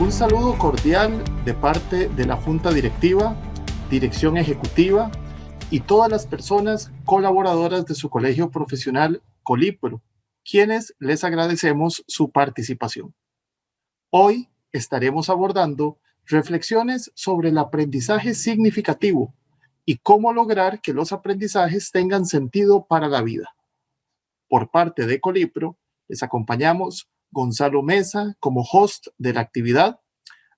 Un saludo cordial de parte de la Junta Directiva, Dirección Ejecutiva y todas las personas colaboradoras de su colegio profesional Colipro, quienes les agradecemos su participación. Hoy estaremos abordando reflexiones sobre el aprendizaje significativo y cómo lograr que los aprendizajes tengan sentido para la vida. Por parte de Colipro, les acompañamos Gonzalo Mesa como host de la actividad,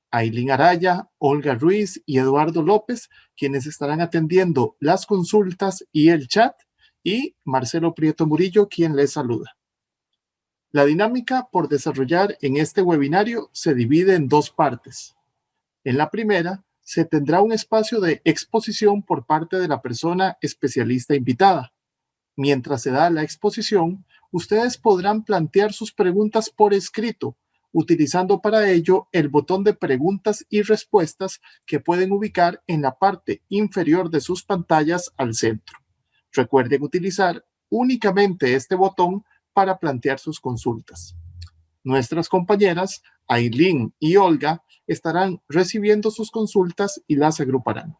Ailín Araya, Olga Ruiz y Eduardo López, quienes estarán atendiendo las consultas y el chat, y Marcelo Prieto Murillo, quien les saluda. La dinámica por desarrollar en este webinario se divide en dos partes. En la primera, se tendrá un espacio de exposición por parte de la persona especialista invitada. Mientras se da la exposición, ustedes podrán plantear sus preguntas por escrito, utilizando para ello el botón de preguntas y respuestas que pueden ubicar en la parte inferior de sus pantallas al centro. Recuerden utilizar únicamente este botón para plantear sus consultas. Nuestras compañeras, Ailín y Olga, estarán recibiendo sus consultas y las agruparán.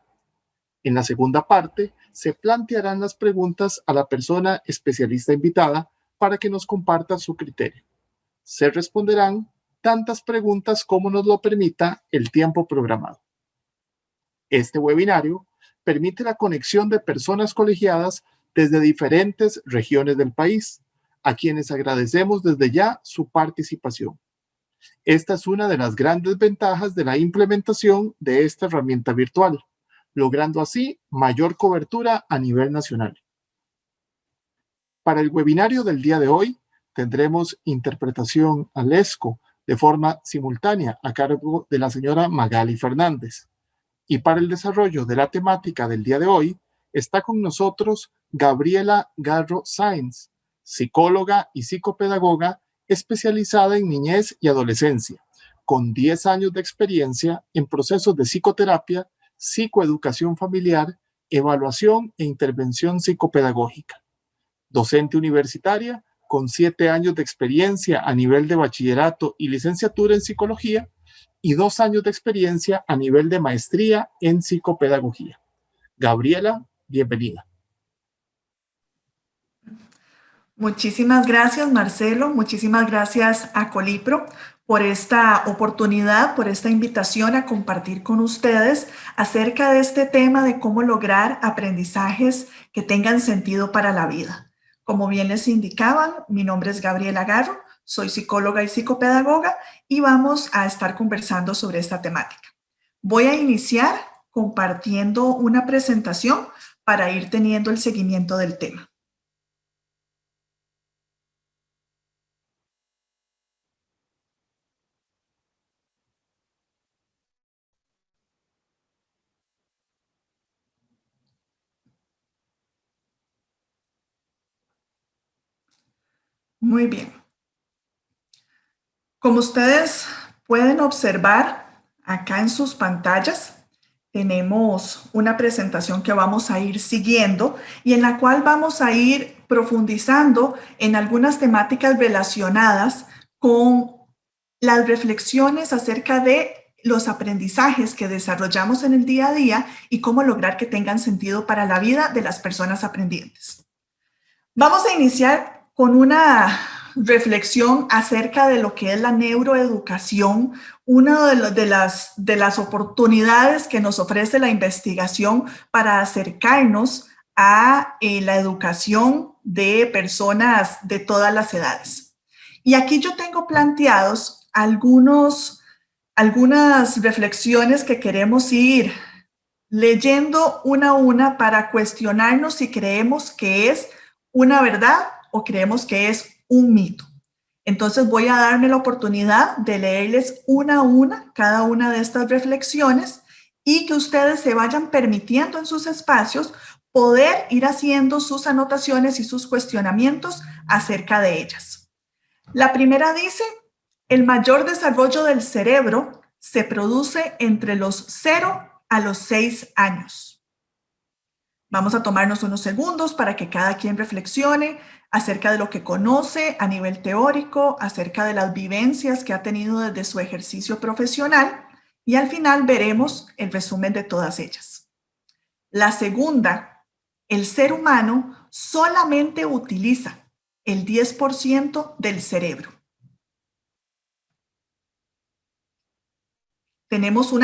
En la segunda parte, se plantearán las preguntas a la persona especialista invitada para que nos comparta su criterio. Se responderán tantas preguntas como nos lo permita el tiempo programado. Este webinario permite la conexión de personas colegiadas desde diferentes regiones del país, a quienes agradecemos desde ya su participación. Esta es una de las grandes ventajas de la implementación de esta herramienta virtual, logrando así mayor cobertura a nivel nacional. Para el webinario del día de hoy, tendremos interpretación al ESCO de forma simultánea a cargo de la señora Magali Fernández. Y para el desarrollo de la temática del día de hoy, está con nosotros Gabriela Garro Sáenz, psicóloga y psicopedagoga especializada en niñez y adolescencia, con 10 años de experiencia en procesos de psicoterapia, psicoeducación familiar, evaluación e intervención psicopedagógica. Docente universitaria con 7 años de experiencia a nivel de bachillerato y licenciatura en psicología y 2 años de experiencia a nivel de maestría en psicopedagogía. Gabriela, bienvenida. Muchísimas gracias, Marcelo. Muchísimas gracias a Colipro por esta oportunidad, por esta invitación a compartir con ustedes acerca de este tema de cómo lograr aprendizajes que tengan sentido para la vida. Como bien les indicaban, mi nombre es Gabriela Garro, soy psicóloga y psicopedagoga y vamos a estar conversando sobre esta temática. Voy a iniciar compartiendo una presentación para ir teniendo el seguimiento del tema. Muy bien. Como ustedes pueden observar acá en sus pantallas, tenemos una presentación que vamos a ir siguiendo y en la cual vamos a ir profundizando en algunas temáticas relacionadas con las reflexiones acerca de los aprendizajes que desarrollamos en el día a día y cómo lograr que tengan sentido para la vida de las personas aprendientes. Vamos a iniciar con una reflexión acerca de lo que es la neuroeducación, una de las oportunidades que nos ofrece la investigación para acercarnos a la educación de personas de todas las edades. Y aquí yo tengo planteados algunas reflexiones que queremos ir leyendo una a una para cuestionarnos si creemos que es una verdad o creemos que es un mito. Entonces voy a darme la oportunidad de leerles una a una cada una de estas reflexiones y que ustedes se vayan permitiendo en sus espacios poder ir haciendo sus anotaciones y sus cuestionamientos acerca de ellas. La primera dice, el mayor desarrollo del cerebro se produce entre los 0 a los 6 años. Vamos a tomarnos unos segundos para que cada quien reflexione acerca de lo que conoce a nivel teórico, acerca de las vivencias que ha tenido desde su ejercicio profesional y al final veremos el resumen de todas ellas. La segunda, el ser humano solamente utiliza el 10% del cerebro. Tenemos un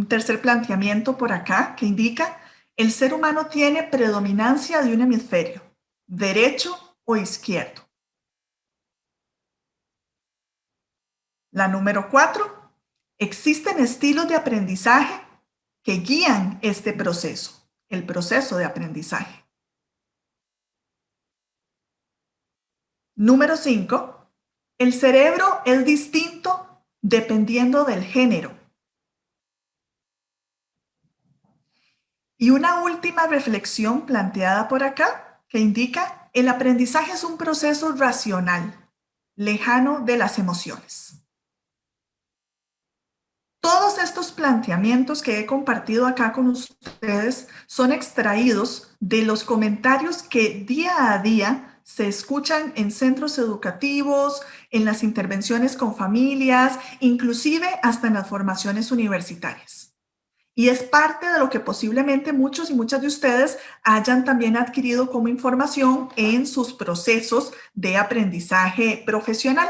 tercer planteamiento por acá que indica el ser humano tiene predominancia de un hemisferio, derecho o izquierdo. La número 4, existen estilos de aprendizaje que guían este proceso, el proceso de aprendizaje. Número 5, el cerebro es distinto dependiendo del género. Y una última reflexión planteada por acá que indica el aprendizaje es un proceso racional, lejano de las emociones. Todos estos planteamientos que he compartido acá con ustedes son extraídos de los comentarios que día a día se escuchan en centros educativos, en las intervenciones con familias, inclusive hasta en las formaciones universitarias. Y es parte de lo que posiblemente muchos y muchas de ustedes hayan también adquirido como información en sus procesos de aprendizaje profesional.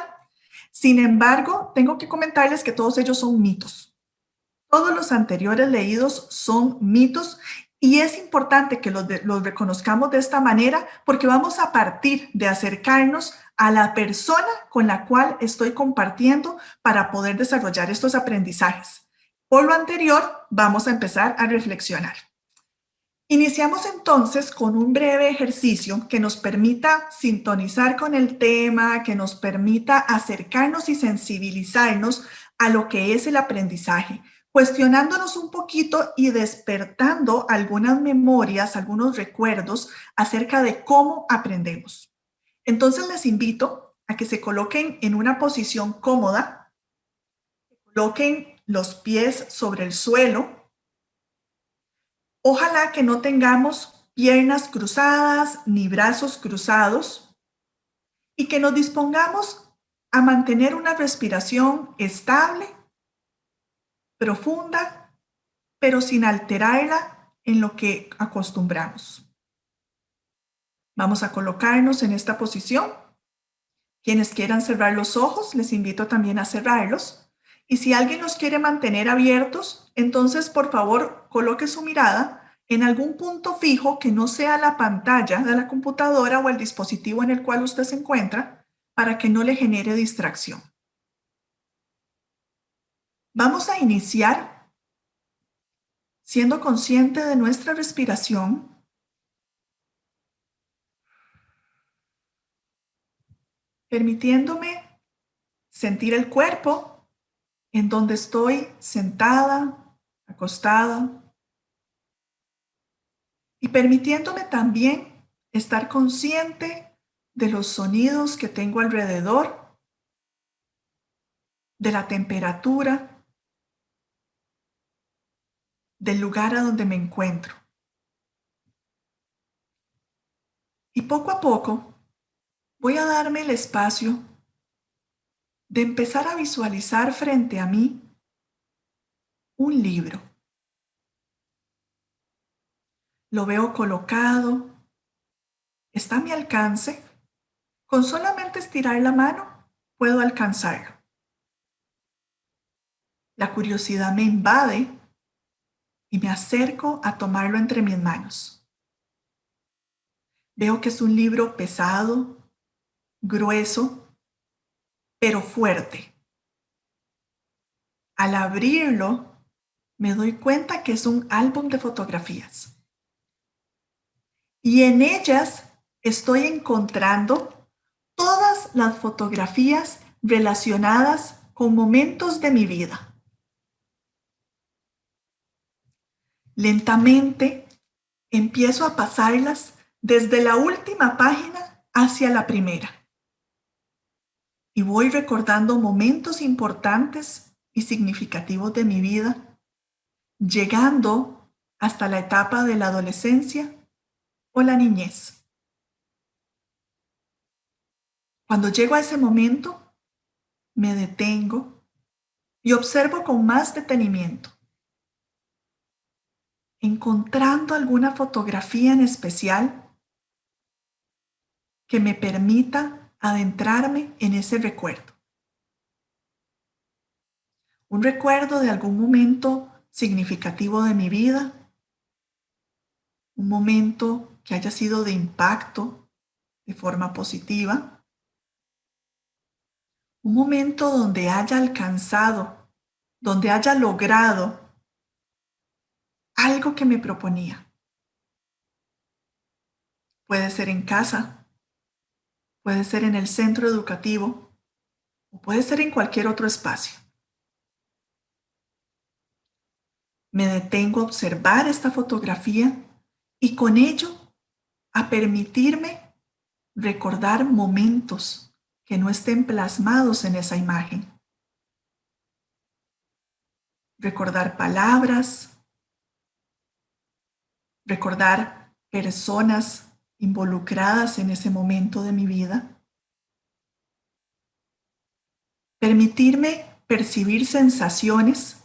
Sin embargo, tengo que comentarles que todos ellos son mitos. Todos los anteriores leídos son mitos y es importante que los reconozcamos de esta manera porque vamos a partir de acercarnos a la persona con la cual estoy compartiendo para poder desarrollar estos aprendizajes. Por lo anterior, vamos a empezar a reflexionar. Iniciamos entonces con un breve ejercicio que nos permita sintonizar con el tema, que nos permita acercarnos y sensibilizarnos a lo que es el aprendizaje, cuestionándonos un poquito y despertando algunas memorias, algunos recuerdos acerca de cómo aprendemos. Entonces les invito a que se coloquen en una posición cómoda, coloquen los pies sobre el suelo. Ojalá que no tengamos piernas cruzadas ni brazos cruzados y que nos dispongamos a mantener una respiración estable, profunda, pero sin alterarla en lo que acostumbramos. Vamos a colocarnos en esta posición. Quienes quieran cerrar los ojos, les invito también a cerrarlos. Y si alguien los quiere mantener abiertos, entonces por favor coloque su mirada en algún punto fijo que no sea la pantalla de la computadora o el dispositivo en el cual usted se encuentra para que no le genere distracción. Vamos a iniciar siendo consciente de nuestra respiración. Permitiéndome sentir el cuerpo en donde estoy sentada, acostada, y permitiéndome también estar consciente de los sonidos que tengo alrededor, de la temperatura, del lugar a donde me encuentro. Y poco a poco voy a darme el espacio de empezar a visualizar frente a mí un libro. Lo veo colocado, está a mi alcance. Con solamente estirar la mano puedo alcanzarlo. La curiosidad me invade y me acerco a tomarlo entre mis manos. Veo que es un libro pesado, grueso, pero fuerte. Al abrirlo, me doy cuenta que es un álbum de fotografías. Y en ellas estoy encontrando todas las fotografías relacionadas con momentos de mi vida. Lentamente empiezo a pasarlas desde la última página hacia la primera. Y voy recordando momentos importantes y significativos de mi vida, llegando hasta la etapa de la adolescencia o la niñez. Cuando llego a ese momento, me detengo y observo con más detenimiento, encontrando alguna fotografía en especial que me permita adentrarme en ese recuerdo. Un recuerdo de algún momento significativo de mi vida, un momento que haya sido de impacto de forma positiva, un momento donde haya alcanzado, donde haya logrado algo que me proponía. Puede ser en casa, puede ser en el centro educativo o puede ser en cualquier otro espacio. Me detengo a observar esta fotografía y con ello a permitirme recordar momentos que no estén plasmados en esa imagen. Recordar palabras, recordar personas involucradas en ese momento de mi vida. Permitirme percibir sensaciones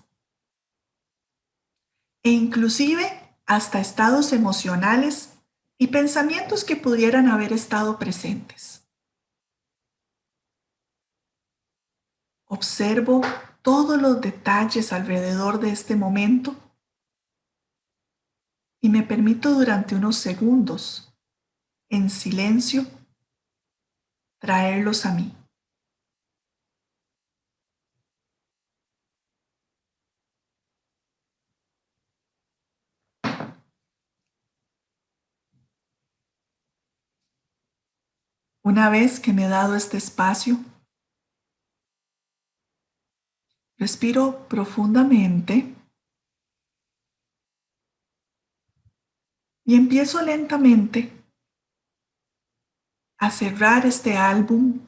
e inclusive hasta estados emocionales y pensamientos que pudieran haber estado presentes. Observo todos los detalles alrededor de este momento y me permito durante unos segundos, en silencio, traerlos a mí. Una vez que me he dado este espacio, respiro profundamente y empiezo lentamente a cerrar este álbum,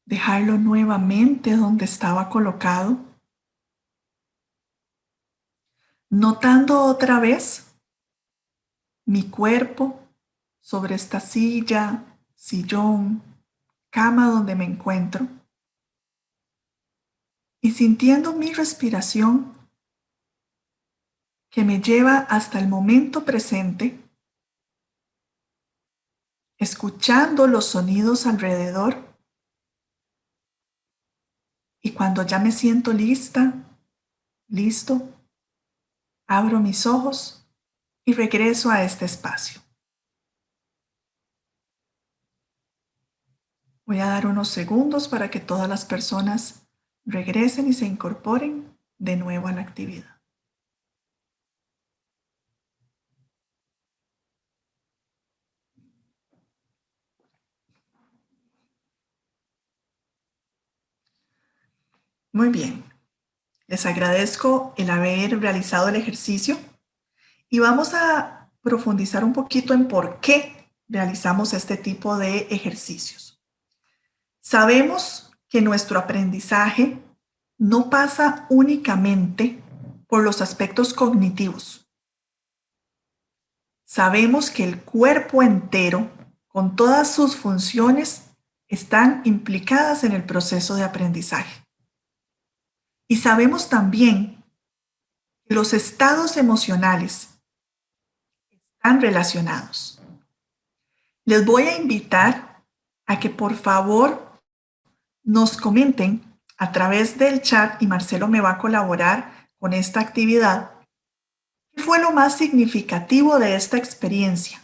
dejarlo nuevamente donde estaba colocado, notando otra vez mi cuerpo sobre esta silla, sillón, cama donde me encuentro y sintiendo mi respiración que me lleva hasta el momento presente, escuchando los sonidos alrededor y cuando ya me siento lista, listo, abro mis ojos y regreso a este espacio. Voy a dar unos segundos para que todas las personas regresen y se incorporen de nuevo a la actividad. Muy bien, les agradezco el haber realizado el ejercicio y vamos a profundizar un poquito en por qué realizamos este tipo de ejercicios. Sabemos que nuestro aprendizaje no pasa únicamente por los aspectos cognitivos. Sabemos que el cuerpo entero, con todas sus funciones, están implicadas en el proceso de aprendizaje. Y sabemos también que los estados emocionales están relacionados. Les voy a invitar a que por favor nos comenten a través del chat, y Marcelo me va a colaborar con esta actividad, ¿qué fue lo más significativo de esta experiencia?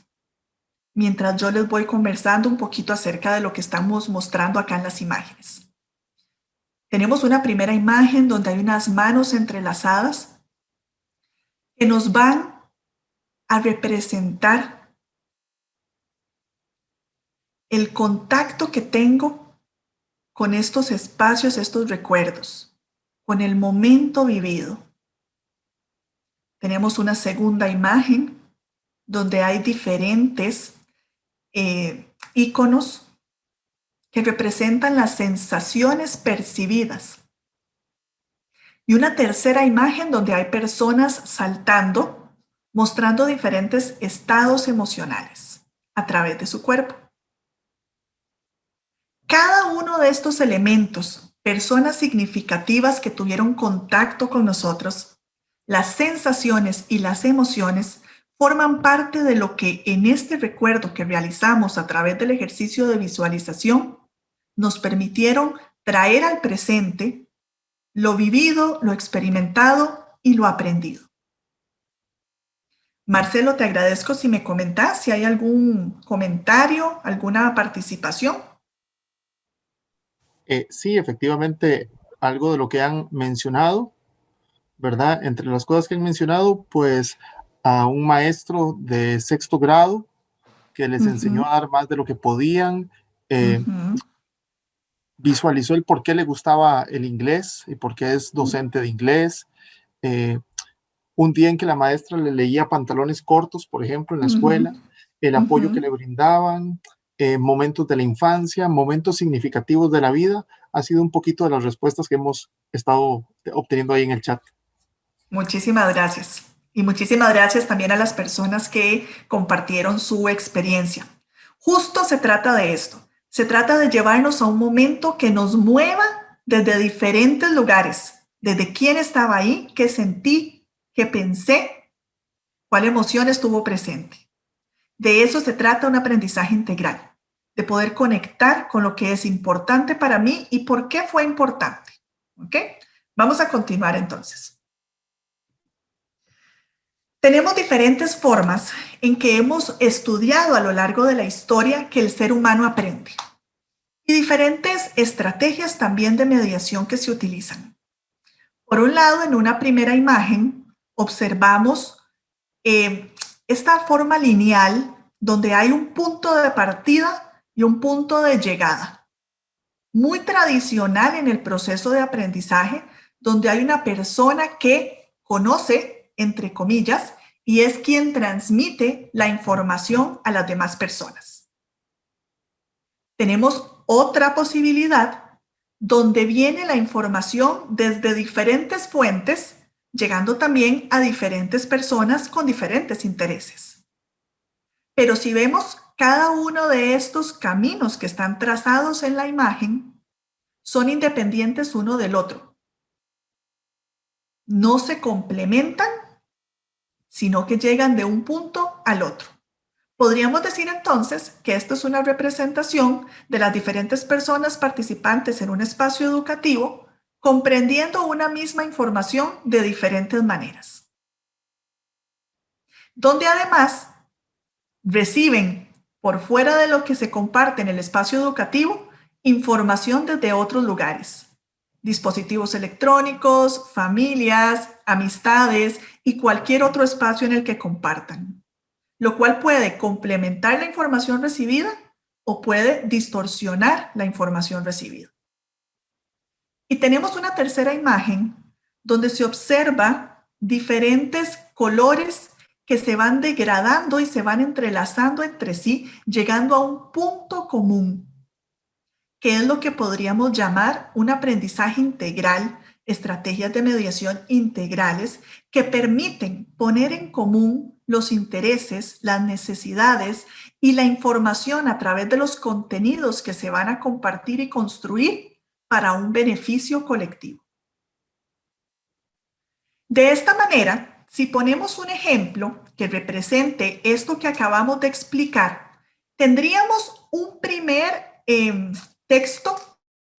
Mientras yo les voy conversando un poquito acerca de lo que estamos mostrando acá en las imágenes. Tenemos una primera imagen donde hay unas manos entrelazadas que nos van a representar el contacto que tengo con estos espacios, estos recuerdos, con el momento vivido. Tenemos una segunda imagen donde hay diferentes iconos que representan las sensaciones percibidas. Y una tercera imagen donde hay personas saltando, mostrando diferentes estados emocionales a través de su cuerpo. Cada uno de estos elementos, personas significativas que tuvieron contacto con nosotros, las sensaciones y las emociones forman parte de lo que en este recuerdo que realizamos a través del ejercicio de visualización nos permitieron traer al presente lo vivido, lo experimentado y lo aprendido. Marcelo, te agradezco si me comentas si hay algún comentario, alguna participación. Sí, efectivamente, algo de lo que han mencionado, ¿verdad? Entre las cosas que han mencionado, pues a un maestro de sexto grado que les enseñó a dar más de lo que podían, visualizó el por qué le gustaba el inglés y por qué es docente de inglés. Un día en que la maestra le leía pantalones cortos, por ejemplo, en la escuela, el apoyo que le brindaban, momentos de la infancia, momentos significativos de la vida, ha sido un poquito de las respuestas que hemos estado obteniendo ahí en el chat. Muchísimas gracias. Y muchísimas gracias también a las personas que compartieron su experiencia. Justo se trata de esto. Se trata de llevarnos a un momento que nos mueva desde diferentes lugares, desde quién estaba ahí, qué sentí, qué pensé, cuál emoción estuvo presente. De eso se trata un aprendizaje integral, de poder conectar con lo que es importante para mí y por qué fue importante. ¿Ok? Vamos a continuar entonces. Tenemos diferentes formas en que hemos estudiado a lo largo de la historia que el ser humano aprende y diferentes estrategias también de mediación que se utilizan. Por un lado, en una primera imagen observamos esta forma lineal donde hay un punto de partida y un punto de llegada. Muy tradicional en el proceso de aprendizaje, donde hay una persona que conoce, entre comillas, y es quien transmite la información a las demás personas. Tenemos otra posibilidad donde viene la información desde diferentes fuentes, llegando también a diferentes personas con diferentes intereses. Pero si vemos cada uno de estos caminos que están trazados en la imagen, son independientes uno del otro. No se complementan, sino que llegan de un punto al otro. Podríamos decir entonces que esto es una representación de las diferentes personas participantes en un espacio educativo, comprendiendo una misma información de diferentes maneras. Donde además reciben, por fuera de lo que se comparte en el espacio educativo, información desde otros lugares. Dispositivos electrónicos, familias, amistades y cualquier otro espacio en el que compartan, lo cual puede complementar la información recibida o puede distorsionar la información recibida. Y tenemos una tercera imagen donde se observa diferentes colores que se van degradando y se van entrelazando entre sí, llegando a un punto común, que es lo que podríamos llamar un aprendizaje integral, estrategias de mediación integrales que permiten poner en común los intereses, las necesidades y la información a través de los contenidos que se van a compartir y construir para un beneficio colectivo. De esta manera, si ponemos un ejemplo que represente esto que acabamos de explicar, tendríamos un primer texto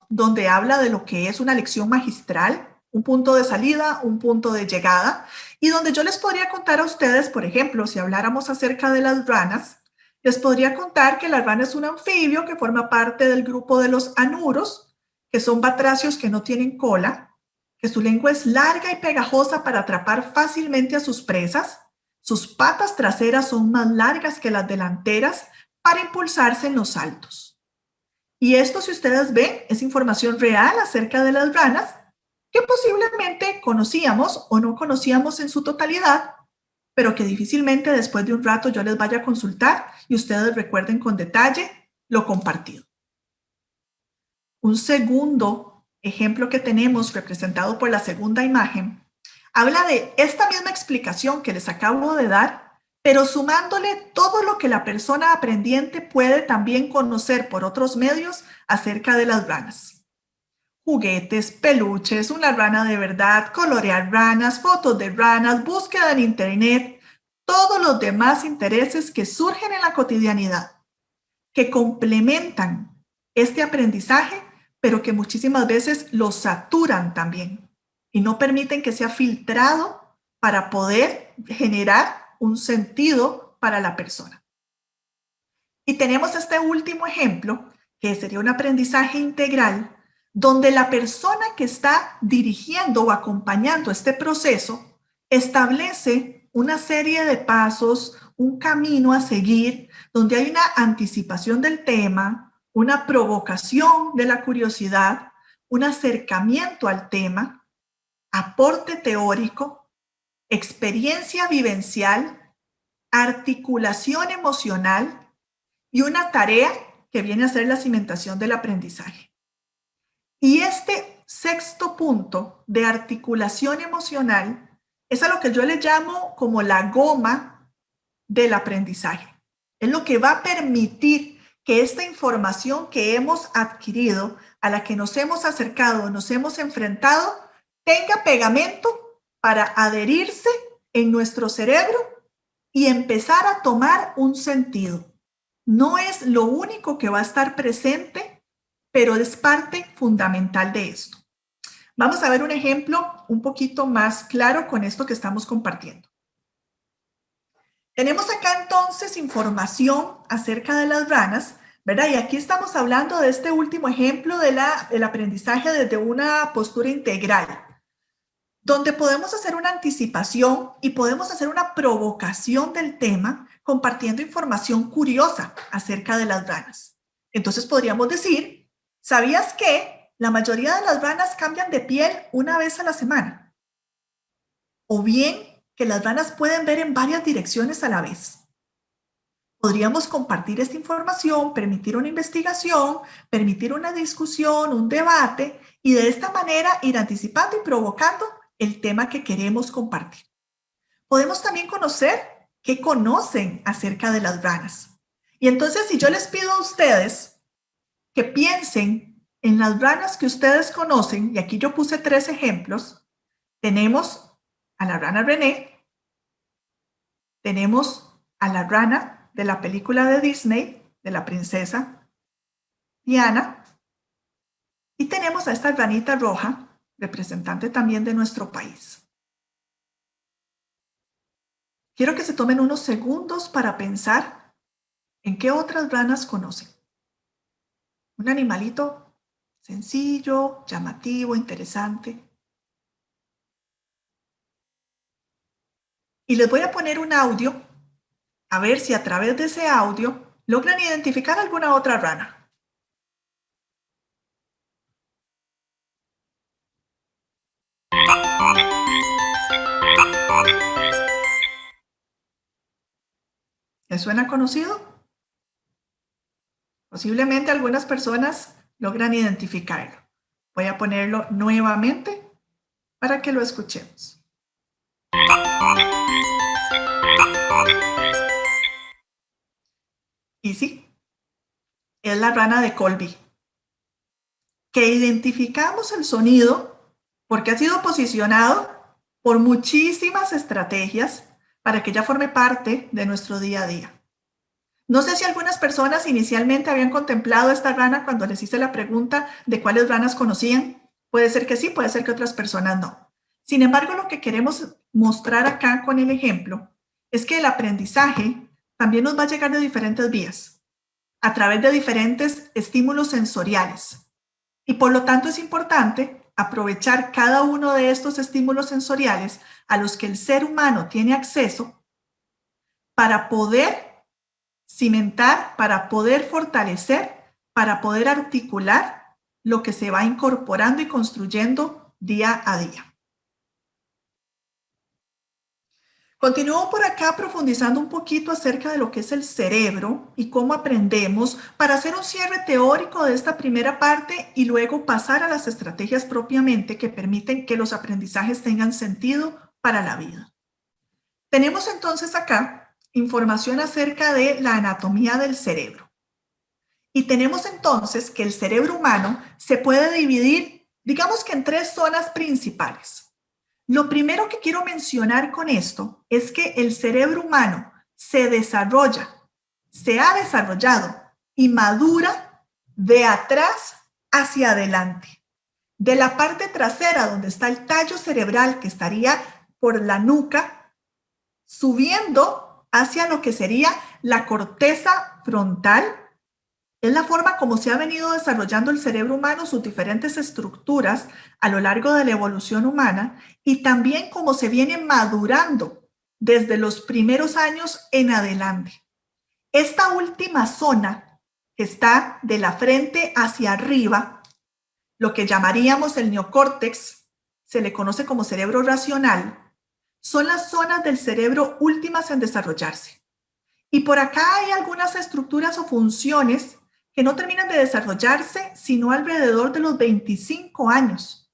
donde habla de lo que es una lección magistral, un punto de salida, un punto de llegada, y donde yo les podría contar a ustedes, por ejemplo, si habláramos acerca de las ranas, les podría contar que la rana es un anfibio que forma parte del grupo de los anuros, que son batracios que no tienen cola, que su lengua es larga y pegajosa para atrapar fácilmente a sus presas, sus patas traseras son más largas que las delanteras para impulsarse en los saltos. Y esto, si ustedes ven, es información real acerca de las ranas que posiblemente conocíamos o no conocíamos en su totalidad, pero que difícilmente después de un rato yo les vaya a consultar y ustedes recuerden con detalle lo compartido. Un segundo ejemplo que tenemos representado por la segunda imagen habla de esta misma explicación que les acabo de dar, pero sumándole todo lo que la persona aprendiente puede también conocer por otros medios acerca de las ranas. Juguetes, peluches, una rana de verdad, colorear ranas, fotos de ranas, búsqueda en internet, todos los demás intereses que surgen en la cotidianidad, que complementan este aprendizaje, pero que muchísimas veces lo saturan también y no permiten que sea filtrado para poder generar un sentido para la persona. Y tenemos este último ejemplo, que sería un aprendizaje integral, donde la persona que está dirigiendo o acompañando este proceso establece una serie de pasos, un camino a seguir, donde hay una anticipación del tema, una provocación de la curiosidad, un acercamiento al tema, aporte teórico, experiencia vivencial, articulación emocional y una tarea que viene a ser la cimentación del aprendizaje. Y este sexto punto de articulación emocional es a lo que yo le llamo como la goma del aprendizaje. Es lo que va a permitir que esta información que hemos adquirido, a la que nos hemos acercado, nos hemos enfrentado, tenga pegamento para adherirse en nuestro cerebro y empezar a tomar un sentido. No es lo único que va a estar presente, pero es parte fundamental de esto. Vamos a ver un ejemplo un poquito más claro con esto que estamos compartiendo. Tenemos acá entonces información acerca de las ranas, ¿verdad? Y aquí estamos hablando de este último ejemplo del aprendizaje desde una postura integral, donde podemos hacer una anticipación y podemos hacer una provocación del tema compartiendo información curiosa acerca de las ranas. Entonces podríamos decir, ¿sabías que la mayoría de las ranas cambian de piel una vez a la semana? O bien que las ranas pueden ver en varias direcciones a la vez. Podríamos compartir esta información, permitir una investigación, permitir una discusión, un debate y de esta manera ir anticipando y provocando el tema que queremos compartir. Podemos también conocer qué conocen acerca de las ranas. Y entonces, si yo les pido a ustedes que piensen en las ranas que ustedes conocen, y aquí yo puse 3 ejemplos, tenemos a la rana René, tenemos a la rana de la película de Disney, de la princesa Diana, y tenemos a esta ranita roja, representante también de nuestro país. Quiero que se tomen unos segundos para pensar en qué otras ranas conocen. Un animalito sencillo, llamativo, interesante. Y les voy a poner un audio, a ver si a través de ese audio logran identificar alguna otra rana. ¿Les suena conocido? Posiblemente algunas personas logran identificarlo. Voy a ponerlo nuevamente para que lo escuchemos. Y sí, es la rana de Colby, que identificamos el sonido porque ha sido posicionado por muchísimas estrategias para que ya forme parte de nuestro día a día. No sé si algunas personas inicialmente habían contemplado esta rana cuando les hice la pregunta de cuáles ranas conocían. Puede ser que sí, puede ser que otras personas no. Sin embargo, lo que queremos mostrar acá con el ejemplo es que el aprendizaje también nos va a llegar de diferentes vías, a través de diferentes estímulos sensoriales. Y por lo tanto es importante aprovechar cada uno de estos estímulos sensoriales a los que el ser humano tiene acceso para poder cimentar, para poder fortalecer, para poder articular lo que se va incorporando y construyendo día a día. Continúo por acá profundizando un poquito acerca de lo que es el cerebro y cómo aprendemos para hacer un cierre teórico de esta primera parte y luego pasar a las estrategias propiamente que permiten que los aprendizajes tengan sentido para la vida. Tenemos entonces acá información acerca de la anatomía del cerebro. Y tenemos entonces que el cerebro humano se puede dividir, digamos que en tres zonas principales. Lo primero que quiero mencionar con esto es que el cerebro humano se desarrolla, se ha desarrollado y madura de atrás hacia adelante. De la parte trasera, donde está el tallo cerebral, que estaría por la nuca, subiendo hacia lo que sería la corteza frontal. Es la forma como se ha venido desarrollando el cerebro humano, sus diferentes estructuras a lo largo de la evolución humana, y también cómo se viene madurando desde los primeros años en adelante. Esta última zona, que está de la frente hacia arriba, lo que llamaríamos el neocórtex, se le conoce como cerebro racional, son las zonas del cerebro últimas en desarrollarse. Y por acá hay algunas estructuras o funciones que no terminan de desarrollarse sino alrededor de los 25 años,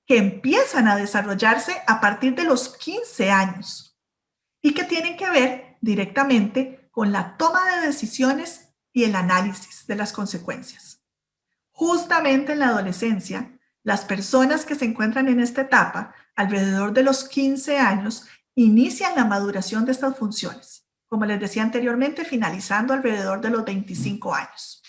que empiezan a desarrollarse a partir de los 15 años y que tienen que ver directamente con la toma de decisiones y el análisis de las consecuencias. Justamente en la adolescencia, las personas que se encuentran en esta etapa, alrededor de los 15 años, inician la maduración de estas funciones, como les decía anteriormente, finalizando alrededor de los 25 años.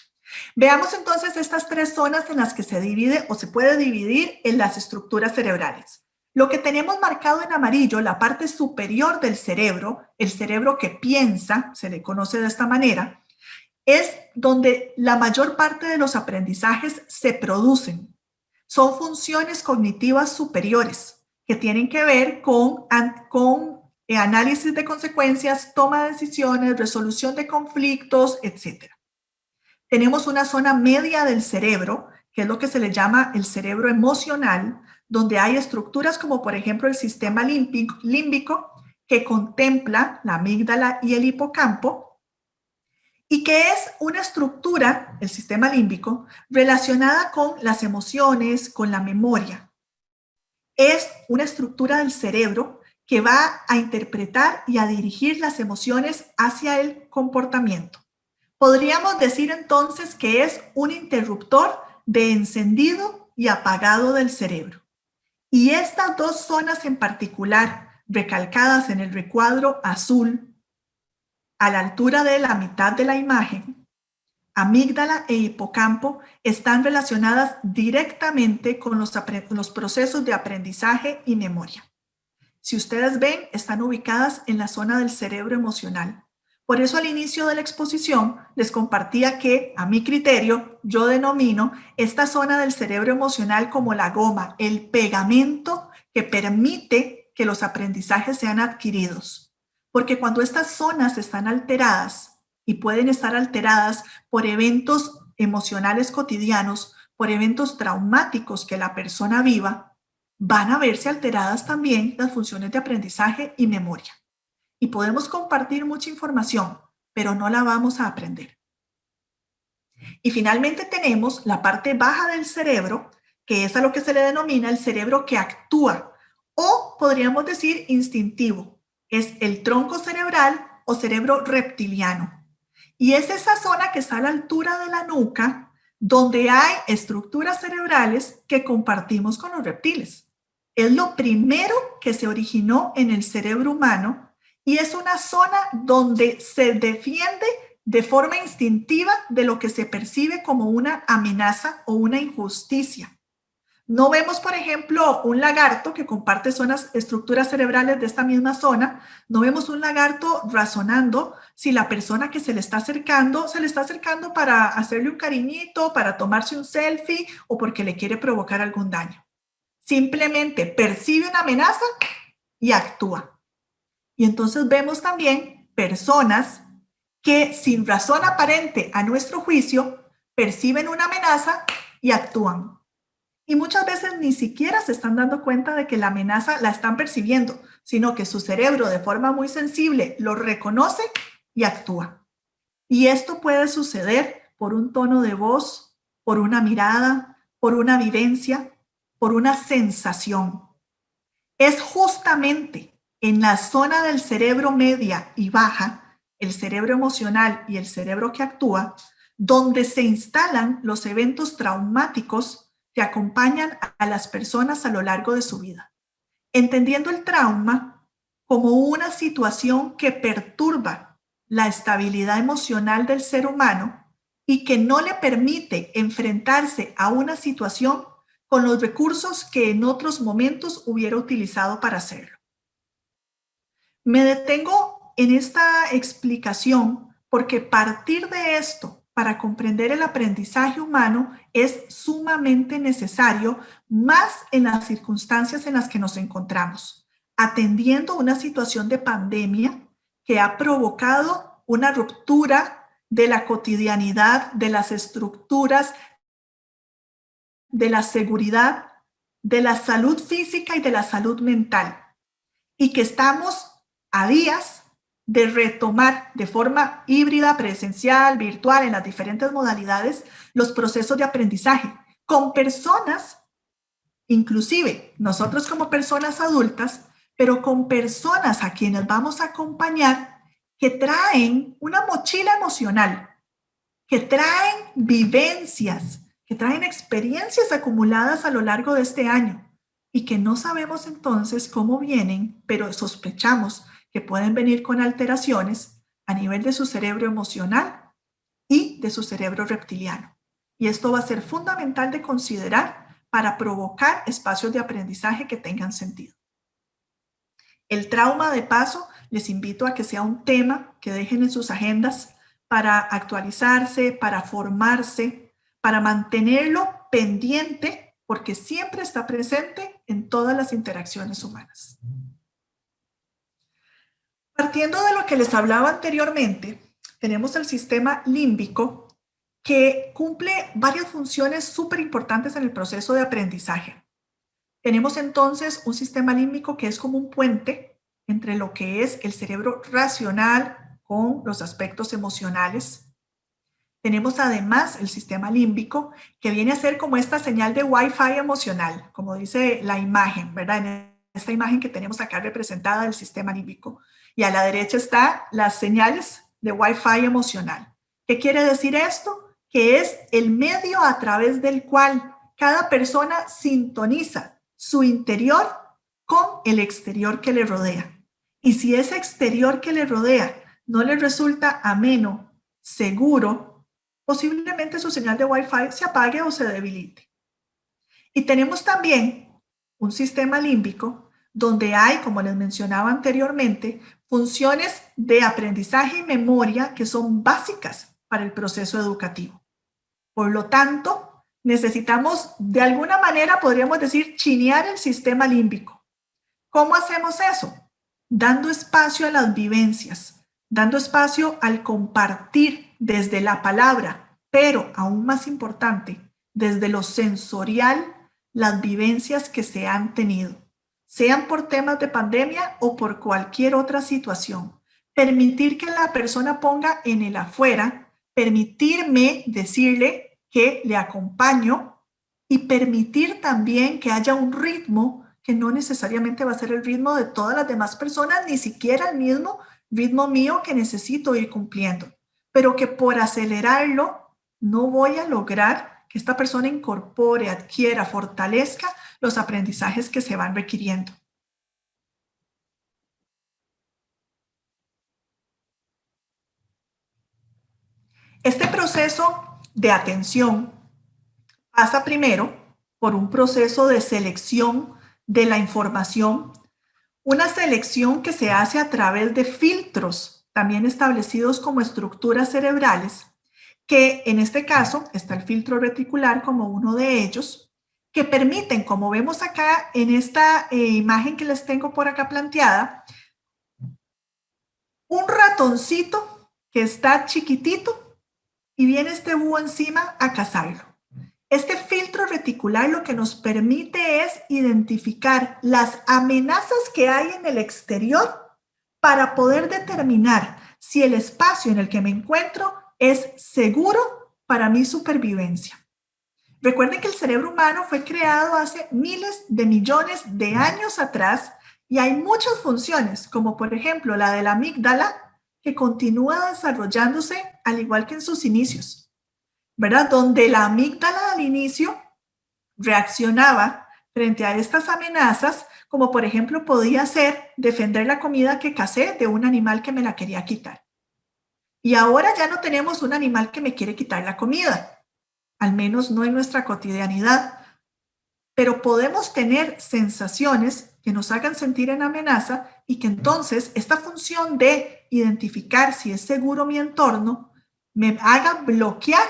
Veamos entonces estas tres zonas en las que se divide o se puede dividir en las estructuras cerebrales. Lo que tenemos marcado en amarillo, la parte superior del cerebro, el cerebro que piensa, se le conoce de esta manera, es donde la mayor parte de los aprendizajes se producen. Son funciones cognitivas superiores que tienen que ver con análisis de consecuencias, toma de decisiones, resolución de conflictos, etc. Tenemos una zona media del cerebro, que es lo que se le llama el cerebro emocional, donde hay estructuras como por ejemplo el sistema límbico, que contempla la amígdala y el hipocampo, y que es una estructura, el sistema límbico, relacionada con las emociones, con la memoria. Es una estructura del cerebro que va a interpretar y a dirigir las emociones hacia el comportamiento. Podríamos decir entonces que es un interruptor de encendido y apagado del cerebro. Y estas dos zonas en particular, recalcadas en el recuadro azul, a la altura de la mitad de la imagen, amígdala e hipocampo están relacionadas directamente con los procesos de aprendizaje y memoria. Si ustedes ven, están ubicadas en la zona del cerebro emocional. Por eso al inicio de la exposición les compartía que, a mi criterio, yo denomino esta zona del cerebro emocional como la goma, el pegamento que permite que los aprendizajes sean adquiridos. Porque cuando estas zonas están alteradas, y pueden estar alteradas por eventos emocionales cotidianos, por eventos traumáticos que la persona viva, van a verse alteradas también las funciones de aprendizaje y memoria. Y podemos compartir mucha información, pero no la vamos a aprender. Y finalmente tenemos la parte baja del cerebro, que es a lo que se le denomina el cerebro que actúa, o podríamos decir instintivo. Es el tronco cerebral o cerebro reptiliano. Y es esa zona que está a la altura de la nuca, donde hay estructuras cerebrales que compartimos con los reptiles. Es lo primero que se originó en el cerebro humano y es una zona donde se defiende de forma instintiva de lo que se percibe como una amenaza o una injusticia. No vemos, por ejemplo, un lagarto que comparte estructuras cerebrales de esta misma zona. No vemos un lagarto razonando si la persona que se le está acercando para hacerle un cariñito, para tomarse un selfie o porque le quiere provocar algún daño. Simplemente percibe una amenaza y actúa. Y entonces vemos también personas que sin razón aparente a nuestro juicio perciben una amenaza y actúan. Y muchas veces ni siquiera se están dando cuenta de que la amenaza la están percibiendo, sino que su cerebro de forma muy sensible lo reconoce y actúa. Y esto puede suceder por un tono de voz, por una mirada, por una vivencia, por una sensación. Es justamente en la zona del cerebro media y baja el cerebro emocional y el cerebro que actúa, donde se instalan los eventos traumáticos que acompañan a las personas a lo largo de su vida. Entendiendo el trauma como una situación que perturba la estabilidad emocional del ser humano y que no le permite enfrentarse a una situación con los recursos que en otros momentos hubiera utilizado para hacerlo. Me detengo en esta explicación porque partir de esto para comprender el aprendizaje humano es sumamente necesario, más en las circunstancias en las que nos encontramos, atendiendo una situación de pandemia que ha provocado una ruptura de la cotidianidad, de las estructuras, de la seguridad, de la salud física y de la salud mental, y que estamos a días de retomar de forma híbrida, presencial, virtual, en las diferentes modalidades, los procesos de aprendizaje con personas, inclusive nosotros como personas adultas, pero con personas a quienes vamos a acompañar que traen una mochila emocional, que traen vivencias, que traen experiencias acumuladas a lo largo de este año y que no sabemos entonces cómo vienen, pero sospechamos que pueden venir con alteraciones a nivel de su cerebro emocional y de su cerebro reptiliano. Y esto va a ser fundamental de considerar para provocar espacios de aprendizaje que tengan sentido. El trauma, de paso, les invito a que sea un tema que dejen en sus agendas para actualizarse, para formarse, para mantenerlo pendiente, porque siempre está presente en todas las interacciones humanas. Partiendo de lo que les hablaba anteriormente, tenemos el sistema límbico que cumple varias funciones súper importantes en el proceso de aprendizaje. Tenemos entonces un sistema límbico que es como un puente entre lo que es el cerebro racional con los aspectos emocionales. Tenemos además el sistema límbico que viene a ser como esta señal de Wi-Fi emocional, como dice la imagen, ¿verdad? En esta imagen que tenemos acá representada del sistema límbico. Y a la derecha están las señales de Wi-Fi emocional. ¿Qué quiere decir esto? Que es el medio a través del cual cada persona sintoniza su interior con el exterior que le rodea. Y si ese exterior que le rodea no le resulta ameno, seguro, posiblemente su señal de Wi-Fi se apague o se debilite. Y tenemos también un sistema límbico donde hay, como les mencionaba anteriormente, funciones de aprendizaje y memoria que son básicas para el proceso educativo. Por lo tanto, necesitamos, de alguna manera, podríamos decir, chinear el sistema límbico. ¿Cómo hacemos eso? Dando espacio a las vivencias, dando espacio al compartir desde la palabra, pero aún más importante, desde lo sensorial, las vivencias que se han tenido, sean por temas de pandemia o por cualquier otra situación. Permitir que la persona ponga en el afuera, permitirme decirle que le acompaño y permitir también que haya un ritmo que no necesariamente va a ser el ritmo de todas las demás personas, ni siquiera el mismo ritmo mío que necesito ir cumpliendo, pero que por acelerarlo no voy a lograr que esta persona incorpore, adquiera, fortalezca los aprendizajes que se van requiriendo. Este proceso de atención pasa primero por un proceso de selección de la información, una selección que se hace a través de filtros, también establecidos como estructuras cerebrales, que en este caso está el filtro reticular como uno de ellos, que permiten, como vemos acá en esta imagen que les tengo por acá planteada, un ratoncito que está chiquitito y viene este búho encima a cazarlo. Este filtro reticular lo que nos permite es identificar las amenazas que hay en el exterior para poder determinar si el espacio en el que me encuentro es seguro para mi supervivencia. Recuerden que el cerebro humano fue creado hace miles de millones de años atrás y hay muchas funciones, como por ejemplo la de la amígdala, que continúa desarrollándose al igual que en sus inicios, ¿verdad? Donde la amígdala al inicio reaccionaba frente a estas amenazas, como por ejemplo podía ser defender la comida que cacé de un animal que me la quería quitar. Y ahora ya no tenemos un animal que me quiere quitar la comida, al menos no en nuestra cotidianidad, pero podemos tener sensaciones que nos hagan sentir en amenaza y que entonces esta función de identificar si es seguro mi entorno me haga bloquear,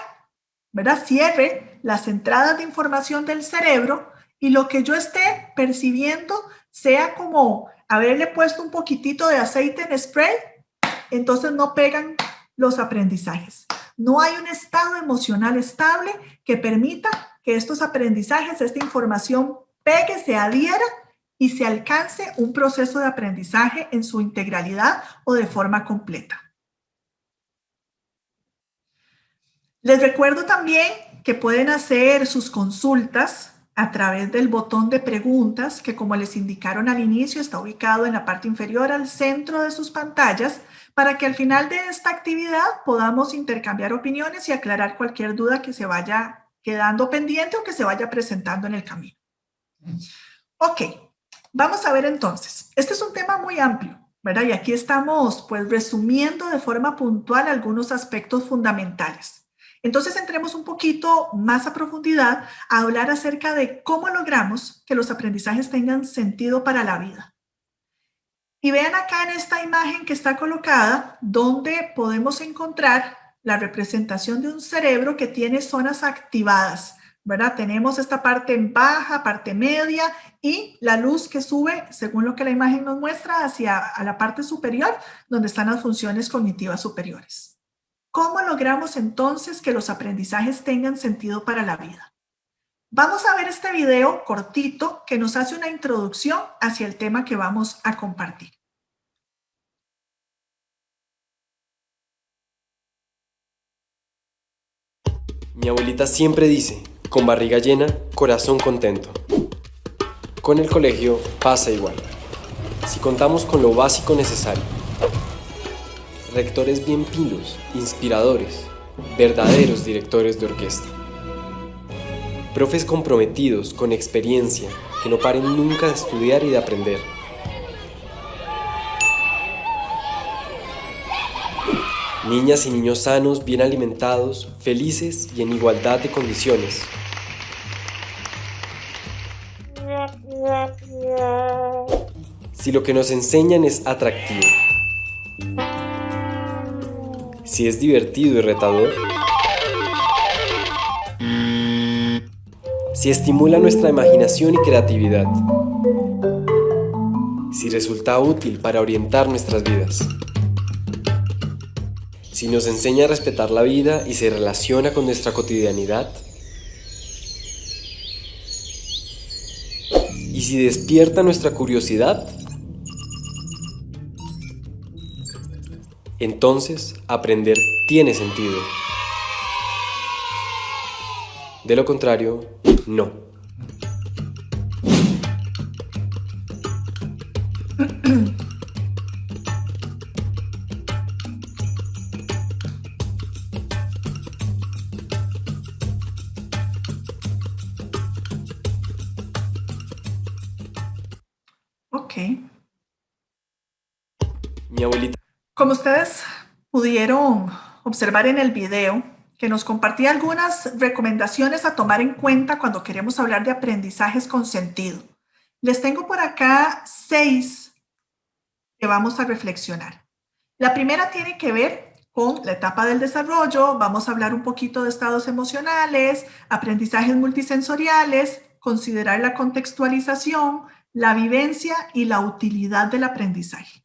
¿verdad? Cierre las entradas de información del cerebro y lo que yo esté percibiendo sea como haberle puesto un poquitito de aceite en spray, entonces no pegan los aprendizajes. No hay un estado emocional estable que permita que estos aprendizajes, esta información pegue, se adhiera y se alcance un proceso de aprendizaje en su integralidad o de forma completa. Les recuerdo también que pueden hacer sus consultas a través del botón de preguntas que, como les indicaron al inicio, está ubicado en la parte inferior al centro de sus pantallas para que al final de esta actividad podamos intercambiar opiniones y aclarar cualquier duda que se vaya quedando pendiente o que se vaya presentando en el camino. Ok, vamos a ver entonces. Este es un tema muy amplio, ¿verdad? Y aquí estamos pues resumiendo de forma puntual algunos aspectos fundamentales. Entonces entremos un poquito más a profundidad a hablar acerca de cómo logramos que los aprendizajes tengan sentido para la vida. Y vean acá en esta imagen que está colocada, donde podemos encontrar la representación de un cerebro que tiene zonas activadas, ¿verdad? Tenemos esta parte en baja, parte media y la luz que sube, según lo que la imagen nos muestra, hacia la parte superior, donde están las funciones cognitivas superiores. ¿Cómo logramos entonces que los aprendizajes tengan sentido para la vida? Vamos a ver este video cortito que nos hace una introducción hacia el tema que vamos a compartir. Mi abuelita siempre dice, con barriga llena, corazón contento. Con el colegio pasa igual. Si contamos con lo básico necesario, rectores bien pilos, inspiradores, verdaderos directores de orquesta. Profes comprometidos, con experiencia, que no paren nunca de estudiar y de aprender. Niñas y niños sanos, bien alimentados, felices y en igualdad de condiciones. Si lo que nos enseñan es atractivo, si es divertido y retador, si estimula nuestra imaginación y creatividad, si resulta útil para orientar nuestras vidas, si nos enseña a respetar la vida y se relaciona con nuestra cotidianidad, y si despierta nuestra curiosidad, entonces aprender tiene sentido. De lo contrario, no. Ok. Mi abuelita. Como ustedes pudieron observar en el video, que nos compartía algunas recomendaciones a tomar en cuenta cuando queremos hablar de aprendizajes con sentido. Les tengo por acá 6 que vamos a reflexionar. La primera tiene que ver con la etapa del desarrollo. Vamos a hablar un poquito de estados emocionales, aprendizajes multisensoriales, considerar la contextualización, la vivencia y la utilidad del aprendizaje.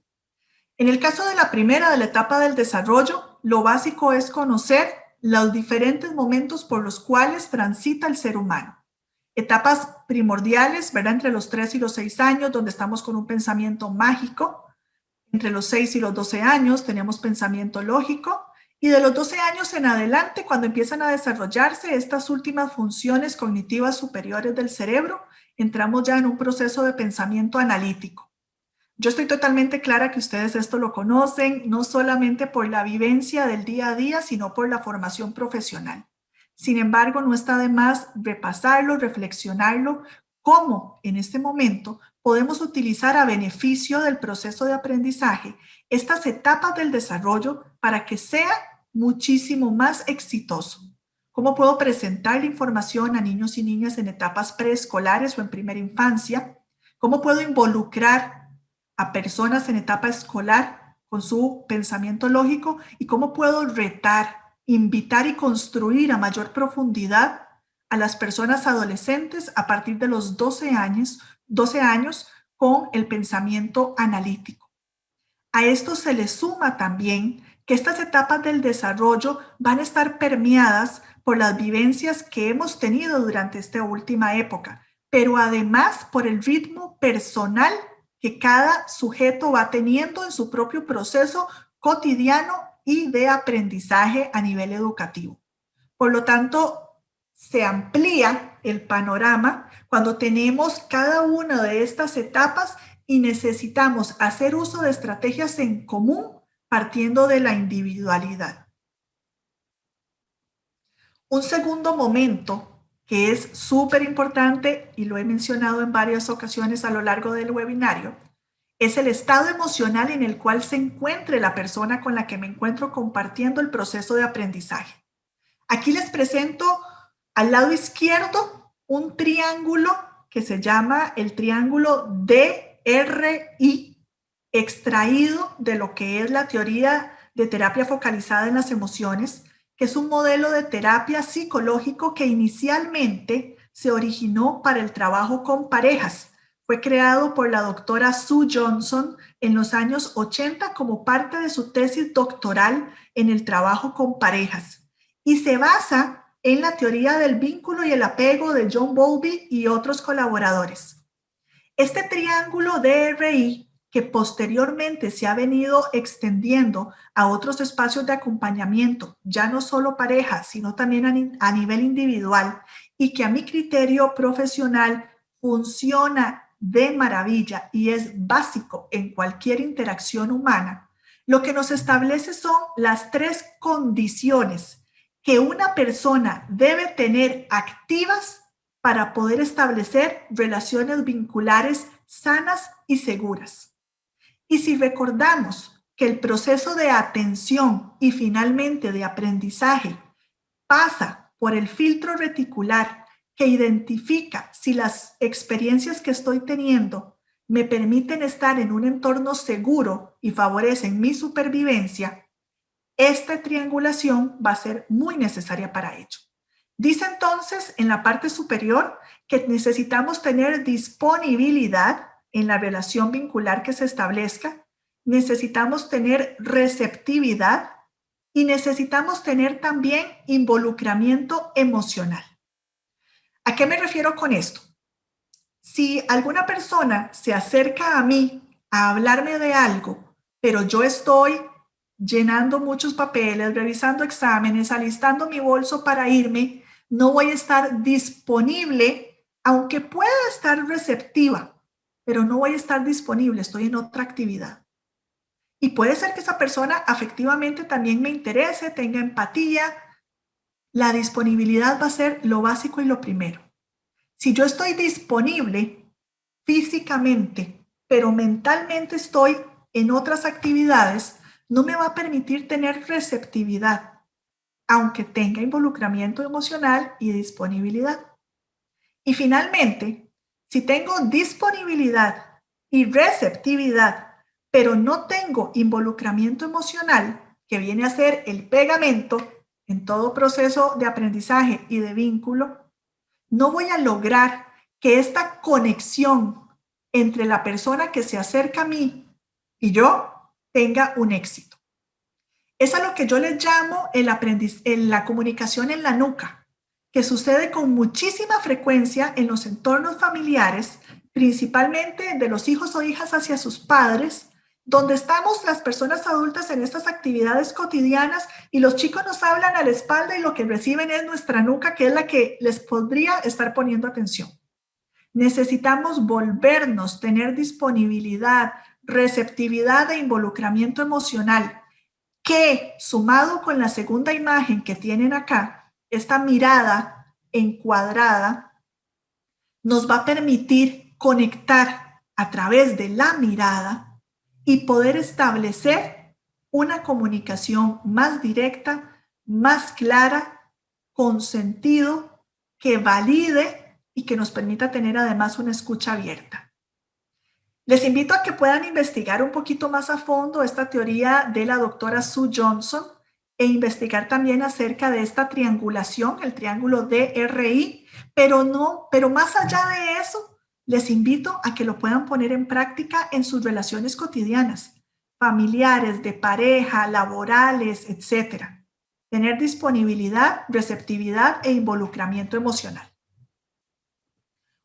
En el caso de la primera, de la etapa del desarrollo, lo básico es conocer los diferentes momentos por los cuales transita el ser humano. Etapas primordiales, ¿verdad? Entre los 3 y los 6 años, donde estamos con un pensamiento mágico. Entre los 6 y los 12 años tenemos pensamiento lógico. Y de los 12 años en adelante, cuando empiezan a desarrollarse estas últimas funciones cognitivas superiores del cerebro, entramos ya en un proceso de pensamiento analítico, Yo estoy totalmente clara que ustedes esto lo conocen, no solamente por la vivencia del día a día, sino por la formación profesional. Sin embargo, no está de más repasarlo, reflexionarlo, cómo en este momento podemos utilizar a beneficio del proceso de aprendizaje estas etapas del desarrollo para que sea muchísimo más exitoso. ¿Cómo puedo presentar la información a niños y niñas en etapas preescolares o en primera infancia? ¿Cómo puedo involucrar a personas en etapa escolar con su pensamiento lógico? ¿Y cómo puedo retar, invitar y construir a mayor profundidad a las personas adolescentes a partir de los 12 años con el pensamiento analítico? A esto se le suma también que estas etapas del desarrollo van a estar permeadas por las vivencias que hemos tenido durante esta última época, pero además por el ritmo personal que cada sujeto va teniendo en su propio proceso cotidiano y de aprendizaje a nivel educativo. Por lo tanto, se amplía el panorama cuando tenemos cada una de estas etapas y necesitamos hacer uso de estrategias en común partiendo de la individualidad. Un segundo momento que es súper importante y lo he mencionado en varias ocasiones a lo largo del webinario, es el estado emocional en el cual se encuentre la persona con la que me encuentro compartiendo el proceso de aprendizaje. Aquí les presento al lado izquierdo un triángulo que se llama el triángulo DRI, extraído de lo que es la teoría de terapia focalizada en las emociones, que es un modelo de terapia psicológico que inicialmente se originó para el trabajo con parejas. Fue creado por la doctora Sue Johnson en los años 80 como parte de su tesis doctoral en el trabajo con parejas y se basa en la teoría del vínculo y el apego de John Bowlby y otros colaboradores. Este triángulo DRI, que posteriormente se ha venido extendiendo a otros espacios de acompañamiento, ya no solo pareja, sino también a nivel individual, y que a mi criterio profesional funciona de maravilla y es básico en cualquier interacción humana, lo que nos establece son las 3 condiciones que una persona debe tener activas para poder establecer relaciones vinculares sanas y seguras. Y si recordamos que el proceso de atención y finalmente de aprendizaje pasa por el filtro reticular que identifica si las experiencias que estoy teniendo me permiten estar en un entorno seguro y favorecen mi supervivencia, esta triangulación va a ser muy necesaria para ello. Dice entonces en la parte superior que necesitamos tener disponibilidad en la relación vincular que se establezca, necesitamos tener receptividad y necesitamos tener también involucramiento emocional. ¿A qué me refiero con esto? Si alguna persona se acerca a mí a hablarme de algo, pero yo estoy llenando muchos papeles, revisando exámenes, alistando mi bolso para irme, no voy a estar disponible, aunque pueda estar receptiva, pero no voy a estar disponible, estoy en otra actividad. Y puede ser que esa persona afectivamente también me interese, tenga empatía. La disponibilidad va a ser lo básico y lo primero. Si yo estoy disponible físicamente, pero mentalmente estoy en otras actividades, no me va a permitir tener receptividad, aunque tenga involucramiento emocional y disponibilidad. Y finalmente, si tengo disponibilidad y receptividad, pero no tengo involucramiento emocional, que viene a ser el pegamento en todo proceso de aprendizaje y de vínculo, no voy a lograr que esta conexión entre la persona que se acerca a mí y yo tenga un éxito. Es a lo que yo le llamo la comunicación en la nuca, que sucede con muchísima frecuencia en los entornos familiares, principalmente de los hijos o hijas hacia sus padres, donde estamos las personas adultas en estas actividades cotidianas y los chicos nos hablan a la espalda y lo que reciben es nuestra nuca, que es la que les podría estar poniendo atención. Necesitamos volvernos, tener disponibilidad, receptividad e involucramiento emocional, que sumado con la segunda imagen que tienen acá, esta mirada encuadrada, nos va a permitir conectar a través de la mirada y poder establecer una comunicación más directa, más clara, con sentido, que valide y que nos permita tener además una escucha abierta. Les invito a que puedan investigar un poquito más a fondo esta teoría de la doctora Sue Johnson e investigar también acerca de esta triangulación, el triángulo DRI, pero más allá de eso, les invito a que lo puedan poner en práctica en sus relaciones cotidianas, familiares, de pareja, laborales, etc. Tener disponibilidad, receptividad e involucramiento emocional.